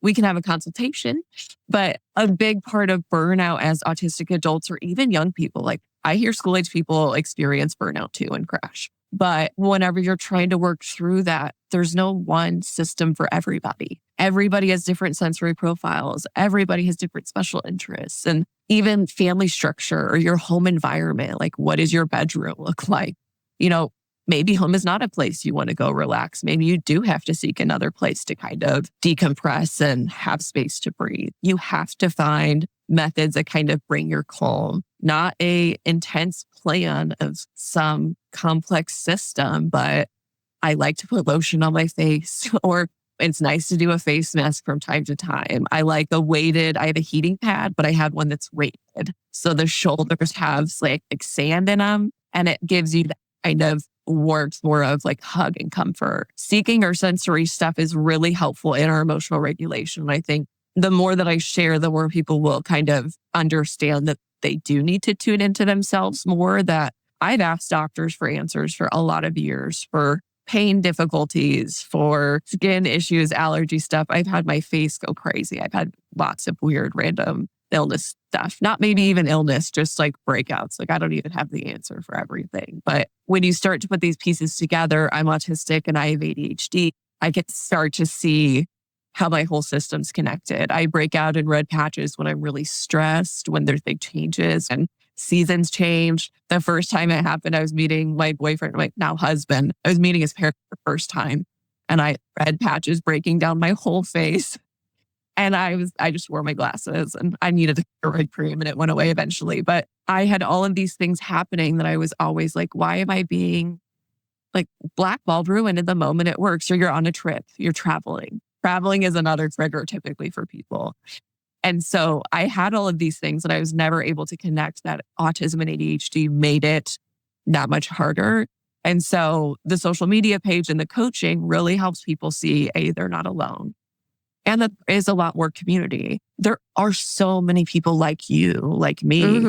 Speaker 2: We can have a consultation, but a big part of burnout as autistic adults or even young people, like I hear school-age people experience burnout too and crash. But whenever you're trying to work through that, there's no one system for everybody. Everybody has different sensory profiles. Everybody has different special interests and even family structure or your home environment. Like, what does your bedroom look like? You know, maybe home is not a place you want to go relax. Maybe you do have to seek another place to kind of decompress and have space to breathe. You have to find methods that kind of bring your calm, not a intense plan of some complex system, but I like to put lotion on my face, or it's nice to do a face mask from time to time. I like I have a heating pad, but I have one that's weighted. So the shoulders have like sand in them, and it gives you that kind of warmth, more of like hug and comfort. Seeking our sensory stuff is really helpful in our emotional regulation. I think the more that I share, the more people will kind of understand that they do need to tune into themselves more. That I've asked doctors for answers for a lot of years for pain difficulties, for skin issues, allergy stuff. I've had my face go crazy. I've had lots of weird random illness stuff, not maybe even illness, just like breakouts. Like I don't even have the answer for everything. But when you start to put these pieces together, I'm autistic and I have ADHD, I can start to see how my whole system's connected. I break out in red patches when I'm really stressed, when there's big changes and seasons change. The first time it happened, I was meeting my boyfriend, my now husband. I was meeting his parents for the first time, and I had red patches breaking down my whole face. And I just wore my glasses and I needed a steroid cream and it went away eventually. But I had all of these things happening that I was always like, why am I being like blackballed, ruined in the moment it works? Or you're on a trip, you're traveling. Traveling is another trigger typically for people. And so I had all of these things and I was never able to connect that autism and ADHD made it that much harder. And so the social media page and the coaching really helps people see, A, they're not alone. and that there is a lot more community. There are so many people like you, like me,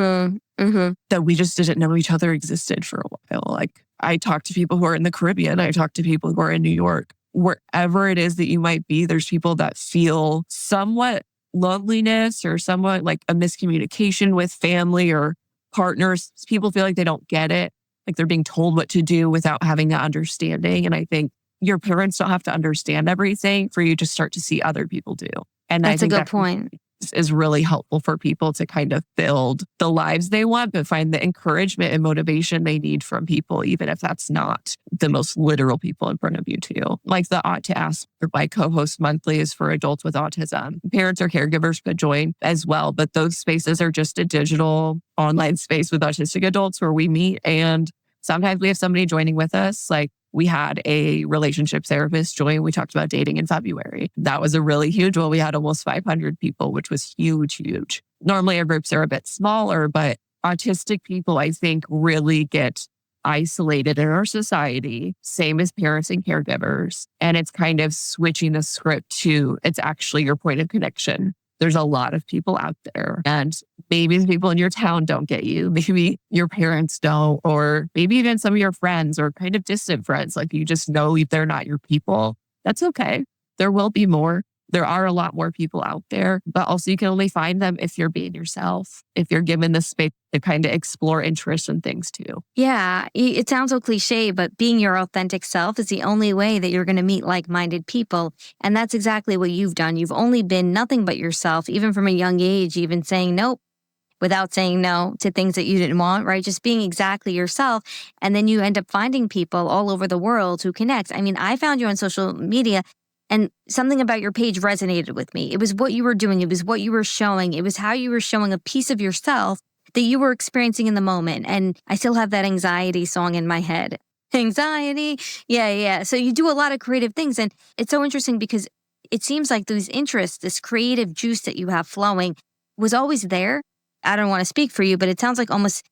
Speaker 2: that we just didn't know each other existed for a while. Like I talk to people who are in the Caribbean. I talk to people who are in New York. Wherever it is that you might be, there's people that feel somewhat loneliness or somewhat like a miscommunication with family or partners. People feel like they don't get it, like they're being told what to do without having that understanding. And I think your parents don't have to understand everything for you to start to see other people do. And
Speaker 1: That's
Speaker 2: I think
Speaker 1: a good point.
Speaker 2: is really helpful for people to kind of build the lives they want, but find the encouragement and motivation they need from people, even if that's not the most literal people in front of you too. Like the Ought to Ask by co-host monthly is for adults with autism. Parents or caregivers could join as well, but those spaces are just a digital online space with autistic adults where we meet. And sometimes we have somebody joining with us. Like we had a relationship therapist join. We talked about dating in February. That was a really huge one. We had almost 500 people, which was huge. Normally our groups are a bit smaller, but autistic people, I think, really get isolated in our society, same as parents and caregivers. And it's kind of switching the script to it's actually your point of connection. There's a lot of people out there, and maybe the people in your town don't get you. Maybe your parents don't, or maybe even some of your friends or kind of distant friends. Like you just know if they're not your people. That's okay. There will be more. There are a lot more people out there, but also you can only find them if you're being yourself, if you're given the space to kind of explore interests and things too.
Speaker 1: Yeah, it sounds so cliche, but being your authentic self is the only way that you're going to meet like-minded people. And that's exactly what you've done. You've only been nothing but yourself, even from a young age, even saying nope without saying no to things that you didn't want, right? Just being exactly yourself. And then you end up finding people all over the world who connect. I mean, I found you on social media and something about your page resonated with me. It was what you were doing. It was what you were showing. It was how you were showing a piece of yourself that you were experiencing in the moment. And I still have that anxiety song in my head. Anxiety. Yeah. So you do a lot of creative things. And it's so interesting because it seems like these interests, this creative juice that you have flowing was always there. I don't want to speak for you, but it sounds like almost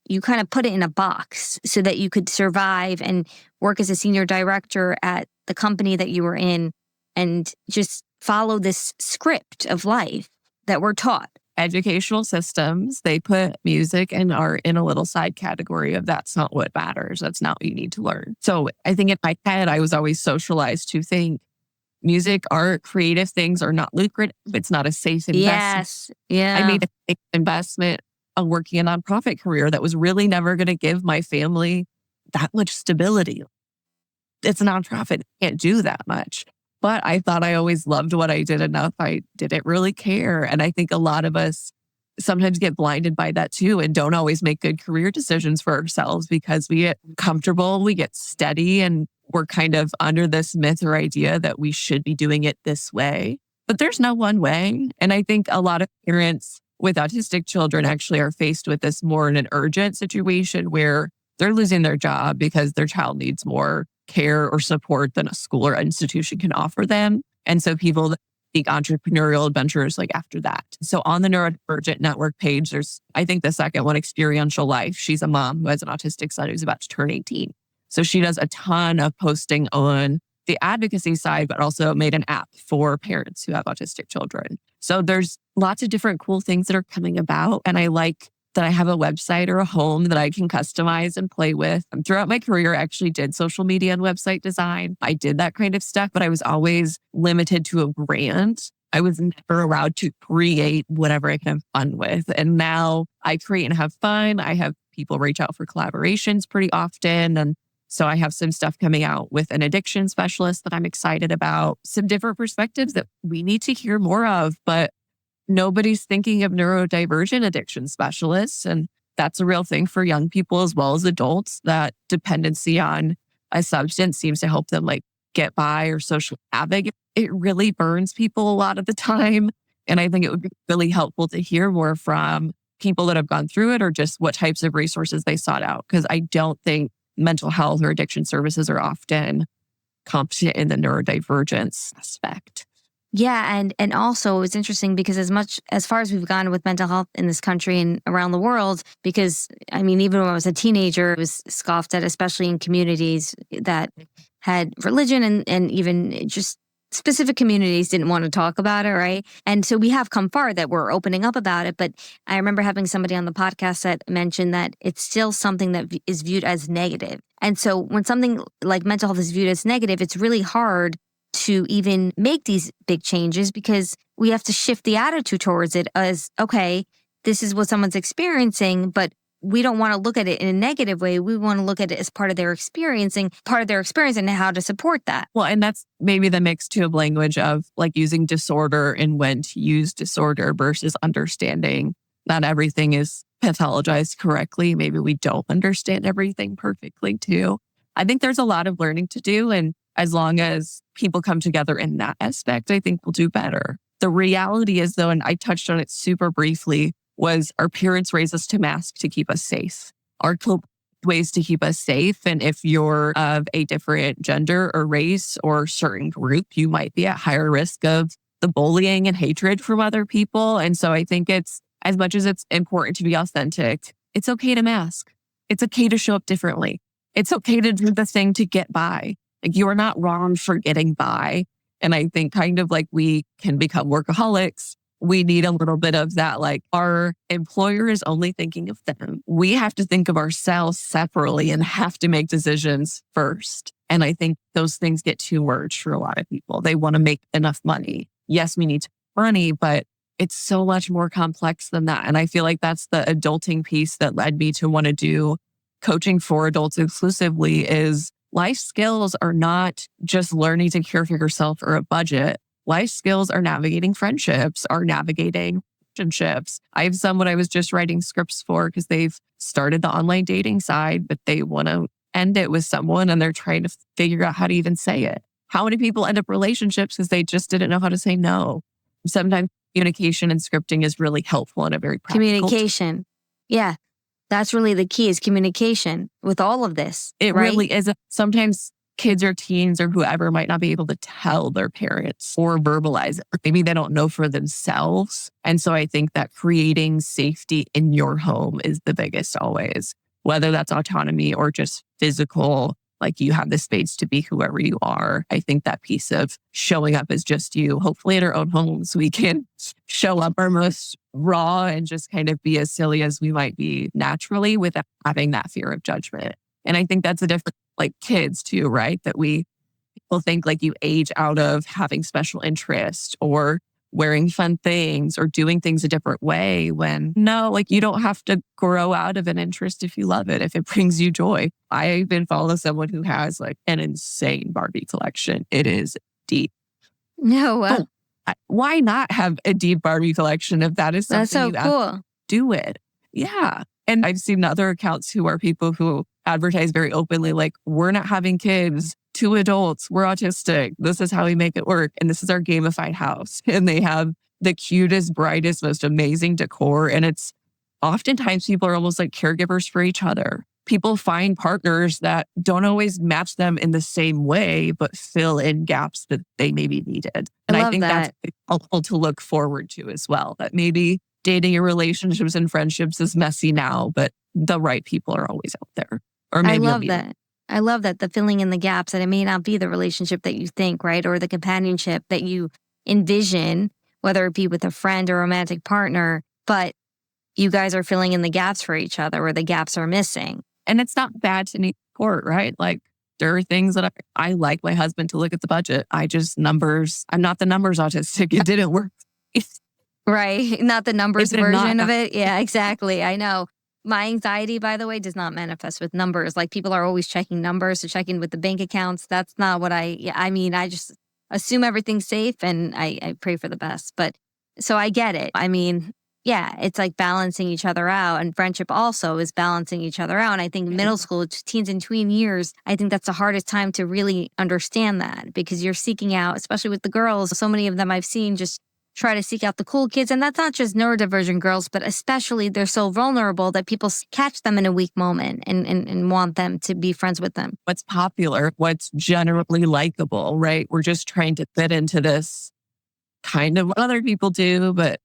Speaker 1: you kind of put it in a box so that you could survive and work as a senior director at the company that you were in and just follow this script of life that we're taught.
Speaker 2: Educational systems, they put music and art in a little side category of that's not what matters. That's not what you need to learn. So I think in my head, I was always socialized to think music, art, creative things are not lucrative. It's not a safe investment.
Speaker 1: Yes. Yeah.
Speaker 2: I made a safe investment on working a nonprofit career that was really never going to give my family that much stability. It's a nonprofit. It can't do that much. But I thought I always loved what I did enough. I didn't really care. And I think a lot of us sometimes get blinded by that too and don't always make good career decisions for ourselves because we get comfortable, we get steady, and we're kind of under this myth or idea that we should be doing it this way. But there's no one way. And I think a lot of parents with autistic children actually are faced with this more in an urgent situation where they're losing their job because their child needs more care or support than a school or institution can offer them. And so people that seek entrepreneurial adventures like after that. So on the Neurodivergent Network page, there's, I think the second one, Experiential Life. She's a mom who has an autistic son who's about to turn 18. So she does a ton of posting on the advocacy side, but also made an app for parents who have autistic children. So there's lots of different cool things that are coming about. And I like that I have a website or a home that I can customize and play with. Throughout my career, I actually did social media and website design. I did that kind of stuff, but I was always limited to a brand. I was never allowed to create whatever I can have fun with. And now I create and have fun. I have people reach out for collaborations pretty often. And so I have some stuff coming out with an addiction specialist that I'm excited about, some different perspectives that we need to hear more of, but nobody's thinking of neurodivergent addiction specialists. And that's a real thing for young people as well as adults, that dependency on a substance seems to help them like get by or social navigate. It really burns people a lot of the time. And I think it would be really helpful to hear more from people that have gone through it or just what types of resources they sought out. Because I don't think mental health or addiction services are often competent in the neurodivergence aspect.
Speaker 1: Yeah. And also it's interesting because as far as we've gone with mental health in this country and around the world, because I mean, even when I was a teenager, it was scoffed at, especially in communities that had religion and even just specific communities didn't want to talk about it, right? And so we have come far that we're opening up about it. But I remember having somebody on the podcast that mentioned that it's still something that is viewed as negative. And so when something like mental health is viewed as negative, it's really hard to even make these big changes because we have to shift the attitude towards it as, okay, this is what someone's experiencing, but we don't want to look at it in a negative way. We want to look at it as part of their experience and how to support that.
Speaker 2: Well, and that's maybe the mix too of language of like using disorder and when to use disorder versus understanding not everything is pathologized correctly. Maybe we don't understand everything perfectly too. I think there's a lot of learning to do. And as long as people come together in that aspect, I think we'll do better. The reality is though, and I touched on it super briefly, was our parents raised us to mask to keep us safe. Our ways to keep us safe. And if you're of a different gender or race or certain group, you might be at higher risk of the bullying and hatred from other people. And so I think it's, as much as it's important to be authentic, it's okay to mask. It's okay to show up differently. It's okay to do the thing to get by. Like you are not wrong for getting by. And I think kind of like we can become workaholics. We need a little bit of that, like our employer is only thinking of them. We have to think of ourselves separately and have to make decisions first. And I think those things get too merged for a lot of people. They want to make enough money. Yes, we need money, but it's so much more complex than that. And I feel like that's the adulting piece that led me to want to do coaching for adults exclusively is life skills are not just learning to care for yourself or a budget. Life skills are navigating friendships, are navigating relationships. I have someone I was just writing scripts for because they've started the online dating side, but they want to end it with someone and they're trying to figure out how to even say it. How many people end up relationships because they just didn't know how to say no? Sometimes communication and scripting is really helpful in a very practical
Speaker 1: communication. Yeah. That's really the key is communication with all of this.
Speaker 2: It
Speaker 1: right?
Speaker 2: really is. Sometimes kids or teens or whoever might not be able to tell their parents or verbalize it. Maybe they don't know for themselves. And so I think that creating safety in your home is the biggest always, whether that's autonomy or just physical, like you have the space to be whoever you are. I think that piece of showing up as just you, hopefully in our own homes, we can show up our most raw and just kind of be as silly as we might be naturally without having that fear of judgment. And I think that's a different, like kids too, right? That people think like you age out of having special interest or wearing fun things or doing things a different way when no, like you don't have to grow out of an interest if you love it, if it brings you joy. I even follow someone who has like an insane Barbie collection. It is deep.
Speaker 1: No.
Speaker 2: Why not have a deep Barbie collection if that is something
Speaker 1: that's so
Speaker 2: you
Speaker 1: cool.
Speaker 2: Do it. Yeah. And I've seen other accounts who are people who advertise very openly, like, we're not having kids, 2 adults, we're autistic. This is how we make it work. And this is our gamified house. And they have the cutest, brightest, most amazing decor. And it's oftentimes people are almost like caregivers for each other. People find partners that don't always match them in the same way, but fill in gaps that they maybe needed. And I think that's helpful to look forward to as well. That maybe dating and relationships and friendships is messy now, but the right people are always out there. Or maybe
Speaker 1: I love that. I love that, the filling in the gaps, that it may not be the relationship that you think, right? Or the companionship that you envision, whether it be with a friend or romantic partner, but you guys are filling in the gaps for each other where the gaps are missing.
Speaker 2: And it's not bad to need support, right? Like there are things that I like my husband to look at the budget. I'm not the numbers autistic. It didn't work.
Speaker 1: Right. Not the numbers version of it. Yeah, exactly. I know. My anxiety, by the way, does not manifest with numbers. Like people are always checking numbers to check in with the bank accounts. That's not what I just assume everything's safe and I pray for the best. But so I get it. I mean, yeah, it's like balancing each other out, and friendship also is balancing each other out. And I think middle school, teens and tween years, I think that's the hardest time to really understand that because you're seeking out, especially with the girls, so many of them I've seen just try to seek out the cool kids. And that's not just neurodivergent girls, but especially they're so vulnerable that people catch them in a weak moment and want them to be friends with them.
Speaker 2: What's popular, what's generally likable, right? We're just trying to fit into this kind of what other people do, but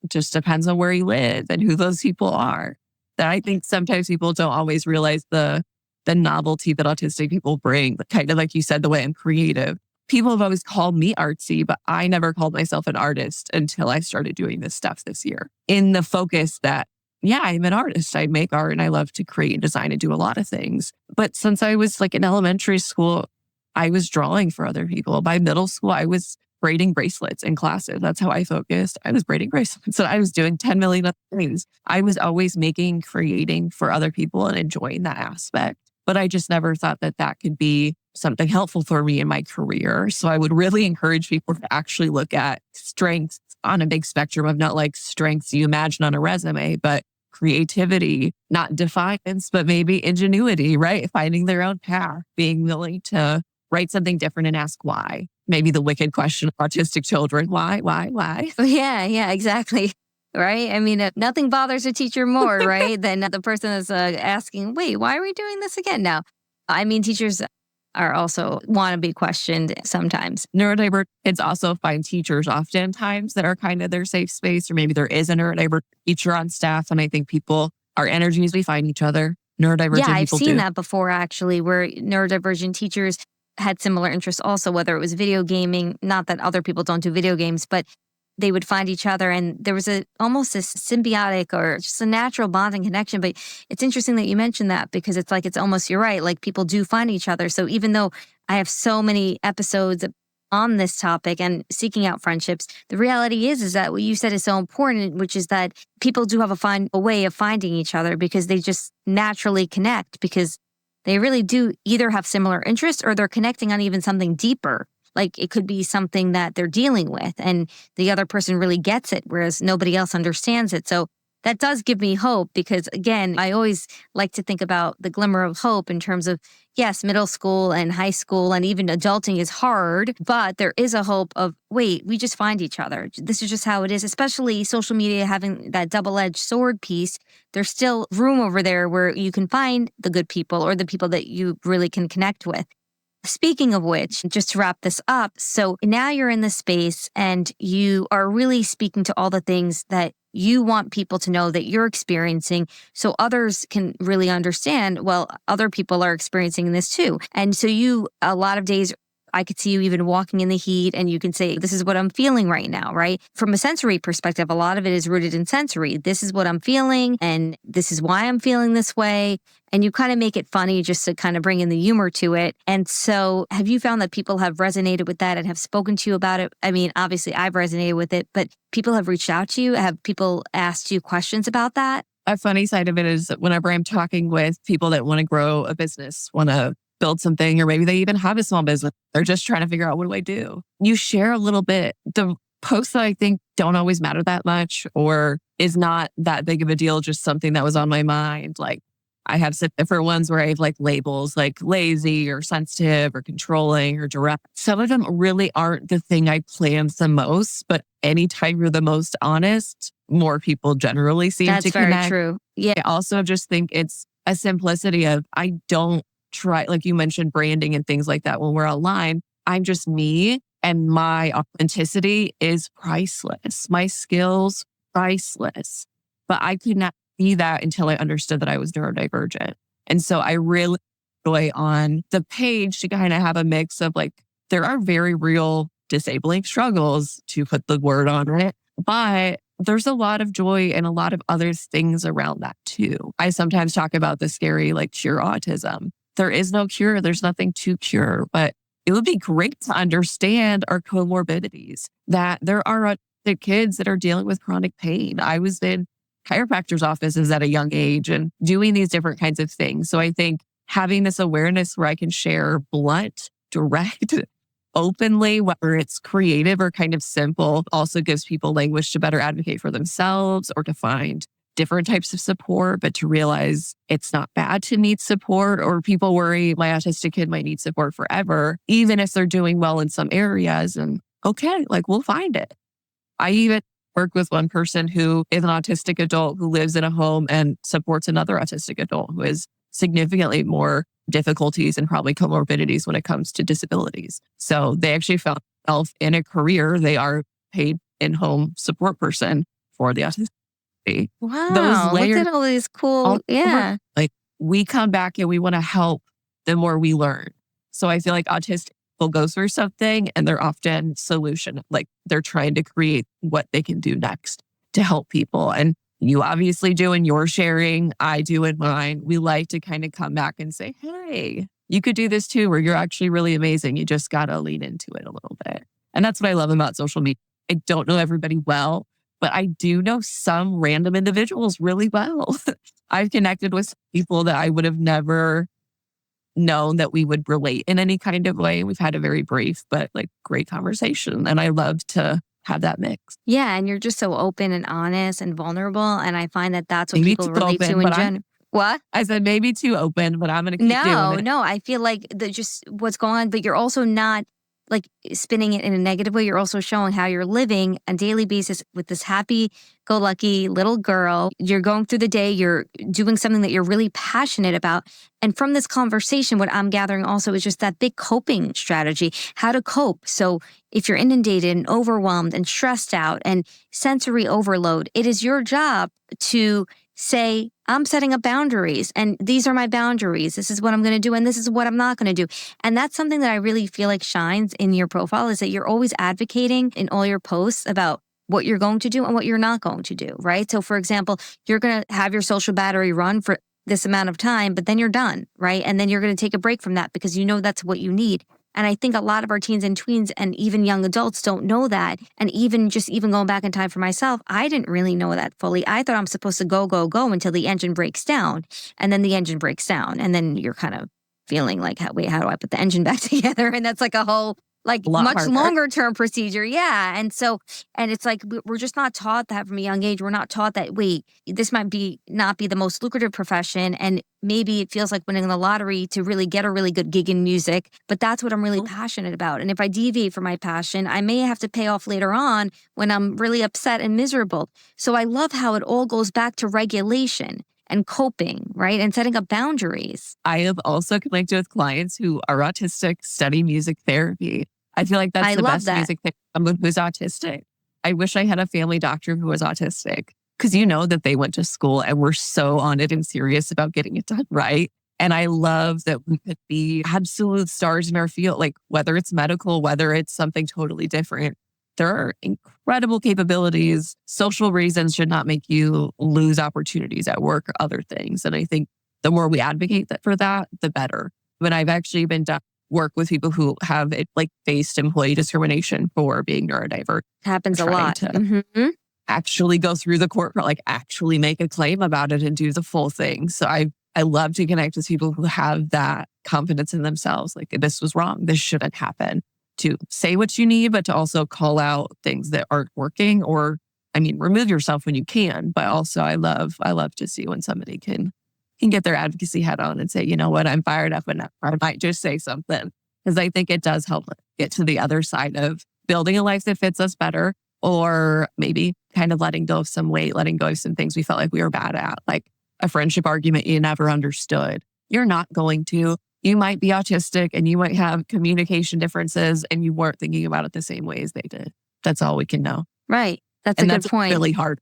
Speaker 2: it just depends on where you live and who those people are. That I think sometimes people don't always realize the novelty that autistic people bring, kind of like you said, the way I'm creative. people have always called me artsy, but I never called myself an artist until I started doing this stuff this year. In the focus that, yeah, I'm an artist. I make art and I love to create and design and do a lot of things. But since I was like in elementary school, I was drawing for other people. By middle school, I was braiding bracelets in classes. That's how I focused. I was braiding bracelets. So I was doing 10 million other things. I was always creating for other people and enjoying that aspect. But I just never thought that that could be something helpful for me in my career. So I would really encourage people to actually look at strengths on a big spectrum of not like strengths you imagine on a resume, but creativity, not defiance, but maybe ingenuity, right? Finding their own path, being willing to write something different and ask why. Maybe the wicked question of autistic children, why?
Speaker 1: Yeah, exactly. Right? I mean, nothing bothers a teacher more, right, than the person that's asking, wait, why are we doing this again now? I mean, teachers are also want to be questioned sometimes.
Speaker 2: Neurodivergent kids also find teachers oftentimes that are kind of their safe space, or maybe there is a neurodivergent teacher on staff. And I think our energies, we find each other. Neurodivergent
Speaker 1: Yeah, I've
Speaker 2: people
Speaker 1: seen
Speaker 2: do.
Speaker 1: that before, actually, where neurodivergent teachers had similar interests also, whether it was video gaming, not that other people don't do video games, but they would find each other and there was almost this symbiotic or just a natural bonding connection. But it's interesting that you mentioned that because it's like, it's almost, you're right, like people do find each other. So even though I have so many episodes on this topic and seeking out friendships, the reality is that what you said is so important, which is that people do have a way of finding each other because they just naturally connect because they really do either have similar interests or they're connecting on even something deeper. Like it could be something that they're dealing with and the other person really gets it, whereas nobody else understands it. So that does give me hope because, again, I always like to think about the glimmer of hope in terms of, yes, middle school and high school and even adulting is hard, but there is a hope of, wait, we just find each other. This is just how it is, especially social media having that double-edged sword piece. There's still room over there where you can find the good people or the people that you really can connect with. Speaking of which, just to wrap this up, so now you're in this space and you are really speaking to all the things that you want people to know that you're experiencing so others can really understand, well, other people are experiencing this too. And so a lot of days, I could see you even walking in the heat and you can say, this is what I'm feeling right now, right? From a sensory perspective, a lot of it is rooted in sensory. This is what I'm feeling and this is why I'm feeling this way. And you kind of make it funny just to kind of bring in the humor to it. And so have you found that people have resonated with that and have spoken to you about it? I mean, obviously I've resonated with it, but people have reached out to you. Have people asked you questions about that?
Speaker 2: A funny side of it is that whenever I'm talking with people that want to grow a business, want to build something, or maybe they even have a small business, they're just trying to figure out, what do I do? You share a little bit. The posts that I think don't always matter that much or is not that big of a deal, just something that was on my mind. Like I have some different ones where I have like labels like lazy or sensitive or controlling or direct. Some of them really aren't the thing I planned the most, but anytime you're the most honest, more people generally seem to connect.
Speaker 1: That's very true. Yeah.
Speaker 2: I also just think it's a simplicity of I don't try, like you mentioned, branding and things like that when we're online. I'm just me and my authenticity is priceless. My skills, priceless. But I could not be that until I understood that I was neurodivergent. And so I really enjoy on the page to kind of have a mix of like, there are very real disabling struggles, to put the word on it, but there's a lot of joy and a lot of other things around that too. I sometimes talk about the scary, like cure autism. There is no cure. There's nothing to cure, but it would be great to understand our comorbidities, that there are autistic kids that are dealing with chronic pain. I was in chiropractor's offices at a young age and doing these different kinds of things. So I think having this awareness where I can share blunt, direct, openly, whether it's creative or kind of simple, also gives people language to better advocate for themselves or to find different types of support, but to realize it's not bad to need support. Or people worry my autistic kid might need support forever, even if they're doing well in some areas. And okay, like we'll find it. I even work with one person who is an autistic adult who lives in a home and supports another autistic adult who has significantly more difficulties and probably comorbidities when it comes to disabilities. So they actually found themselves in a career. They are paid in-home support person for the autistic.
Speaker 1: Wow.
Speaker 2: Those layers,
Speaker 1: look at all these cool, yeah.
Speaker 2: like we come back and we want to help the more we learn. So I feel like autistic they'll go through something and they're often solution, like they're trying to create what they can do next to help people. And you obviously do in your sharing, I do in mine. We like to kind of come back and say, hey, you could do this too, or you're actually really amazing. You just got to lean into it a little bit. And that's what I love about social media. I don't know everybody well, but I do know some random individuals really well. I've connected with people that I would have never known that we would relate in any kind of way. We've had a very brief, but like great conversation. And I love to have that mix.
Speaker 1: Yeah. And you're just so open and honest and vulnerable. And I find that that's what
Speaker 2: Maybe
Speaker 1: people
Speaker 2: too
Speaker 1: relate to
Speaker 2: open,
Speaker 1: in
Speaker 2: but
Speaker 1: general. What?
Speaker 2: I said maybe too open, but I'm going to keep doing it.
Speaker 1: No, I feel like just what's going on, but you're also not like spinning it in a negative way. You're also showing how you're living on a daily basis with this happy-go-lucky little girl. You're going through the day, you're doing something that you're really passionate about. And from this conversation, what I'm gathering also is just that big coping strategy, how to cope. So if you're inundated and overwhelmed and stressed out and sensory overload, it is your job to say, I'm setting up boundaries and these are my boundaries. This is what I'm going to do and this is what I'm not going to do. And that's something that I really feel like shines in your profile is that you're always advocating in all your posts about what you're going to do and what you're not going to do, right? So for example, you're going to have your social battery run for this amount of time, but then you're done, right? And then you're going to take a break from that because you know that's what you need. And I think a lot of our teens and tweens and even young adults don't know that. And even going back in time for myself, I didn't really know that fully. I thought I'm supposed to go until the engine breaks down. And then the engine breaks down. And then you're kind of feeling like, wait, how do I put the engine back together? And that's like a whole much longer term procedure. Yeah. And it's like, we're just not taught that from a young age. We're not taught that, wait, this might not be the most lucrative profession. And maybe it feels like winning the lottery to really get a really good gig in music, but that's what I'm really passionate about. And if I deviate from my passion, I may have to pay off later on when I'm really upset and miserable. So I love how it all goes back to regulation and coping, right? And setting up boundaries.
Speaker 2: I have also connected with clients who are autistic, study music therapy. I feel like that's the best music therapy. Someone who's autistic. I wish I had a family doctor who was autistic because you know that they went to school and were so on it and serious about getting it done right. And I love that we could be absolute stars in our field, like whether it's medical, whether it's something totally different. There are incredible capabilities. Social reasons should not make you lose opportunities at work or other things. And I think the more we advocate for that, the better. But I've actually been work with people who have faced employee discrimination for being neurodivergent.
Speaker 1: Happens a lot.
Speaker 2: To actually go through the court, actually make a claim about it and do the full thing. So I love to connect with people who have that confidence in themselves. Like, this was wrong. This shouldn't happen. To say what you need, but to also call out things that aren't working or, remove yourself when you can. But also I love to see when somebody can get their advocacy hat on and say, you know what, I'm fired up enough. Or I might just say something because I think it does help get to the other side of building a life that fits us better, or maybe kind of letting go of some weight, letting go of some things we felt like we were bad at, like a friendship argument you never understood. You're not going to. You might be autistic and you might have communication differences and you weren't thinking about it the same way as they did. That's all we can know.
Speaker 1: Right. That's a good point.
Speaker 2: Really hard.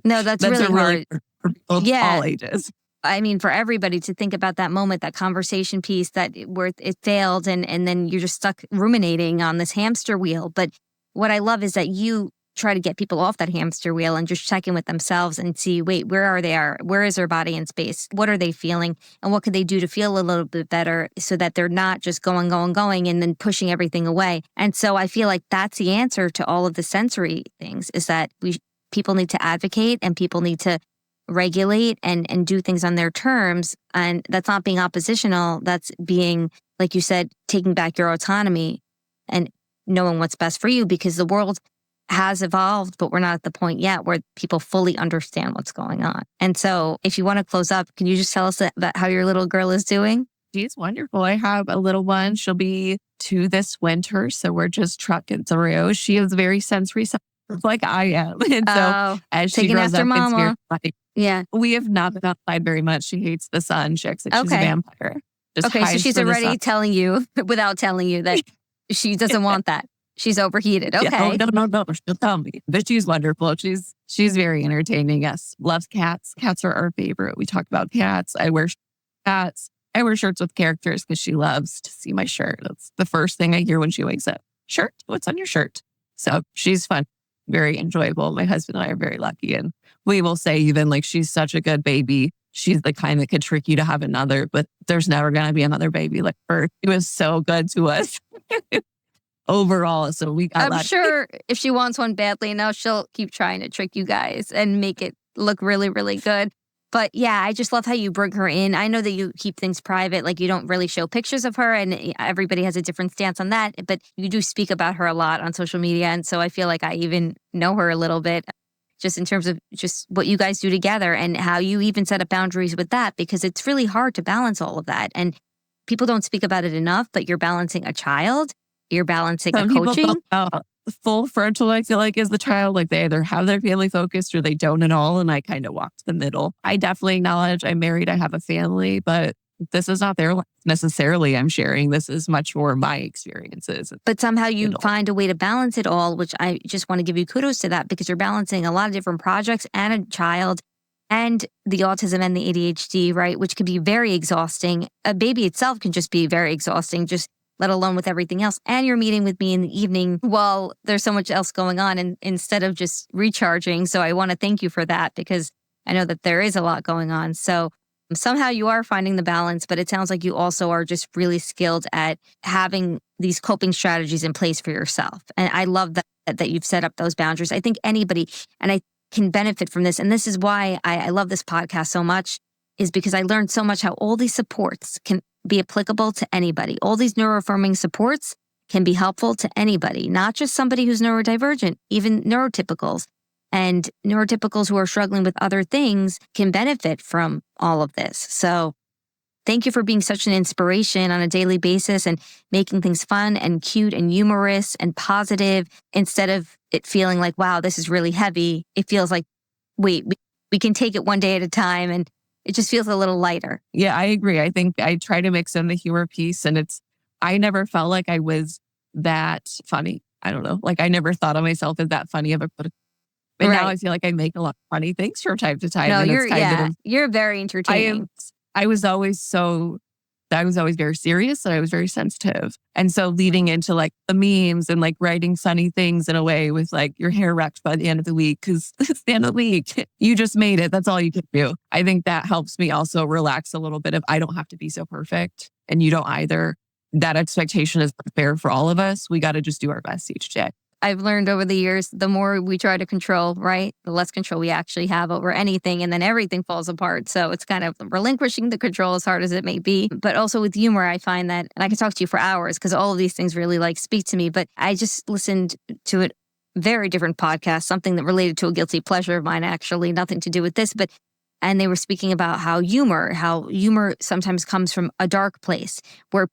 Speaker 1: No, that's really hard.
Speaker 2: For people all ages.
Speaker 1: For everybody to think about that moment, that conversation piece where it failed and then you're just stuck ruminating on this hamster wheel. But what I love is that you try to get people off that hamster wheel and just check in with themselves and see, wait, where are they? Where is their body in space? What are they feeling? And what could they do to feel a little bit better so that they're not just going and then pushing everything away? And so I feel like that's the answer to all of the sensory things is that people need to advocate and people need to regulate and do things on their terms. And that's not being oppositional. That's being, like you said, taking back your autonomy and knowing what's best for you, because the world has evolved, but we're not at the point yet where people fully understand what's going on. And so if you want to close up, can you just tell us about how your little girl is doing?
Speaker 2: She's wonderful. I have a little one. She'll be 2 this winter. So we're just trucking through. She is very sensory like I am. And so as she grows up,
Speaker 1: mama.
Speaker 2: We have not been outside very much. She hates the sun. She acts like she's a vampire.
Speaker 1: So she's already telling you without telling you that she doesn't want that. She's overheated. Okay.
Speaker 2: Yeah, no. She'll tell me. But she's wonderful. She's very entertaining. Yes. Loves cats. Cats are our favorite. We talk about cats. I wear cats. I wear shirts with characters because she loves to see my shirt. That's the first thing I hear when she wakes up. Shirt? What's on your shirt? So she's fun, very enjoyable. My husband and I are very lucky. And we will say even like she's such a good baby. She's the kind that could trick you to have another, but there's never going to be another baby like her. She was so good to us overall. So we got
Speaker 1: I'm sure if she wants one badly enough, she'll keep trying to trick you guys and make it look really, really good. But yeah, I just love how you bring her in. I know that you keep things private, like you don't really show pictures of her, and everybody has a different stance on that. But you do speak about her a lot on social media. And so I feel like I even know her a little bit just in terms of just what you guys do together and how you even set up boundaries with that, because it's really hard to balance all of that. And people don't speak about it enough, but you're balancing a child, you're balancing a coaching.
Speaker 2: Full frontal, I feel like, is the child. Like they either have their family focused or they don't at all. And I kind of walk the middle. I definitely acknowledge I'm married, I have a family, but this is not their life necessarily I'm sharing. This is much more my experiences.
Speaker 1: But somehow you find a way to balance it all, which I just want to give you kudos to that, because you're balancing a lot of different projects and a child and the autism and the ADHD, right? Which can be very exhausting. A baby itself can just be very exhausting, just let alone with everything else. And you're meeting with me in the evening while there's so much else going on, and instead of just recharging. So I want to thank you for that, because I know that there is a lot going on. So somehow you are finding the balance, but it sounds like you also are just really skilled at having these coping strategies in place for yourself. And I love that you've set up those boundaries. I think anybody, and I can benefit from this, and this is why I love this podcast so much, is because I learned so much how all these supports can be applicable to anybody. All these neuroaffirming supports can be helpful to anybody, not just somebody who's neurodivergent, even neurotypicals. And neurotypicals who are struggling with other things can benefit from all of this. So thank you for being such an inspiration on a daily basis and making things fun and cute and humorous and positive, instead of it feeling like, wow, this is really heavy. It feels like, wait, we can take it one day at a time, and it just feels a little lighter.
Speaker 2: Yeah, I agree. I think I try to mix in the humor piece, and I never felt like I was that funny. I don't know. Like I never thought of myself as that funny of a, but now I feel like I make a lot of funny things from time to time.
Speaker 1: No,
Speaker 2: and
Speaker 1: you're very entertaining.
Speaker 2: I was always very serious, and I was very sensitive. And so leading into like the memes and like writing funny things in a way with like your hair wrecked by the end of the week, because it's the end of the week. You just made it. That's all you can do. I think that helps me also relax a little bit of, I don't have to be so perfect, and you don't either. That expectation is fair for all of us. We got to just do our best each day.
Speaker 1: I've learned over the years, the more we try to control, right, the less control we actually have over anything. And then everything falls apart. So it's kind of relinquishing the control, as hard as it may be. But also with humor, I find that, and I could talk to you for hours because all of these things really like speak to me. But I just listened to a very different podcast, something that related to a guilty pleasure of mine, actually, nothing to do with this. And they were speaking about how humor sometimes comes from a dark place, where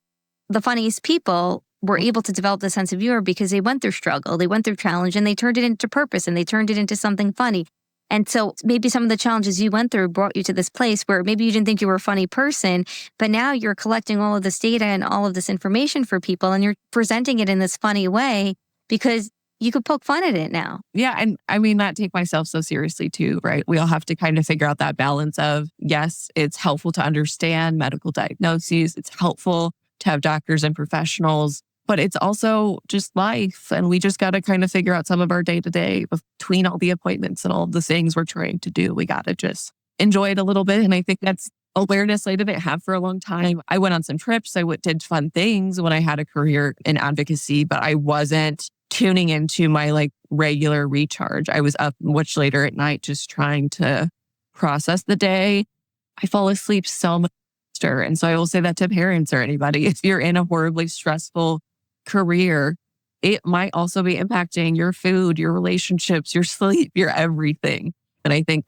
Speaker 1: the funniest people were able to develop the sense of humor because they went through struggle, they went through challenge, and they turned it into purpose, and they turned it into something funny. And so maybe some of the challenges you went through brought you to this place where maybe you didn't think you were a funny person, but now you're collecting all of this data and all of this information for people, and you're presenting it in this funny way because you could poke fun at it now.
Speaker 2: Yeah. And I mean, not take myself so seriously too, right? We all have to kind of figure out that balance of, yes, it's helpful to understand medical diagnoses. It's helpful to have doctors and professionals, but it's also just life. And we just got to kind of figure out some of our day-to-day between all the appointments and all the things we're trying to do. We got to just enjoy it a little bit. And I think that's awareness I didn't have for a long time. I went on some trips. I did fun things when I had a career in advocacy, but I wasn't tuning into my like regular recharge. I was up much later at night just trying to process the day. I fall asleep so much. And so I will say that to parents or anybody, if you're in a horribly stressful career, it might also be impacting your food, your relationships, your sleep, your everything. And I think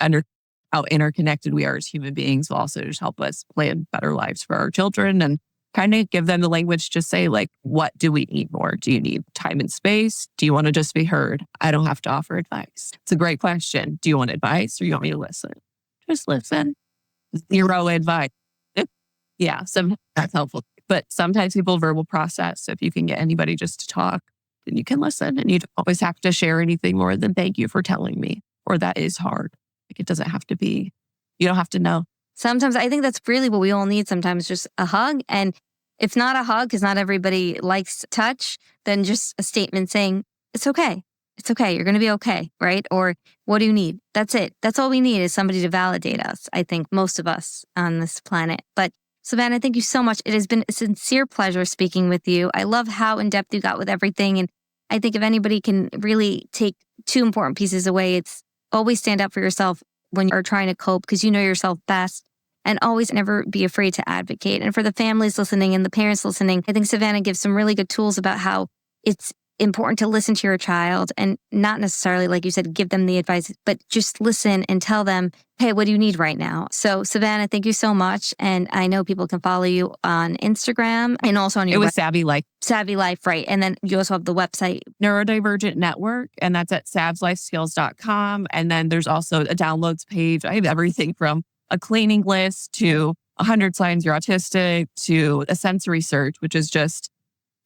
Speaker 2: how interconnected we are as human beings will also just help us plan better lives for our children and kind of give them the language to say, like, what do we need more? Do you need time and space? Do you want to just be heard? I don't have to offer advice. It's a great question. Do you want advice or you want me to listen? Just listen. Zero advice. Yeah, sometimes that's helpful. But sometimes people verbal process. So if you can get anybody just to talk, then you can listen, and you don't always have to share anything more than thank you for telling me, or that is hard. Like it doesn't have to be, you don't have to know.
Speaker 1: Sometimes I think that's really what we all need sometimes, just a hug. And if not a hug, because not everybody likes touch, then just a statement saying, it's okay. It's okay. You're going to be okay. Right. Or what do you need? That's it. That's all we need is somebody to validate us. I think most of us on this planet. But Savannah, thank you so much. It has been a sincere pleasure speaking with you. I love how in depth you got with everything. And I think if anybody can really take two important pieces away, it's always stand up for yourself when you're trying to cope because you know yourself best. And always never be afraid to advocate. And for the families listening and the parents listening, I think Savannah gives some really good tools about how it's important to listen to your child and not necessarily, like you said, give them the advice, but just listen and tell them, hey, what do you need right now? So Savannah, thank you so much. And I know people can follow you on Instagram and also on your
Speaker 2: It was Savvy Life.
Speaker 1: Savvy Life, right. And then you also have the website.
Speaker 2: Neurodivergent Network, and that's at savslifeskills.com. And then there's also a downloads page. I have everything from a cleaning list to 100 signs you're autistic to a sensory search, which is just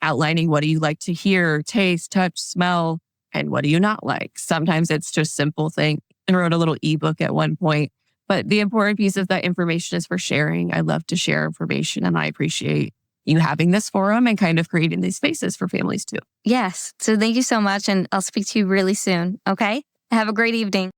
Speaker 2: outlining what do you like to hear, taste, touch, smell, and what do you not like. Sometimes it's just simple things. I wrote a little ebook at one point, but the important piece of that information is for sharing. I love to share information, and I appreciate you having this forum and kind of creating these spaces for families too.
Speaker 1: Yes. So thank you so much. And I'll speak to you really soon. Okay. Have a great evening.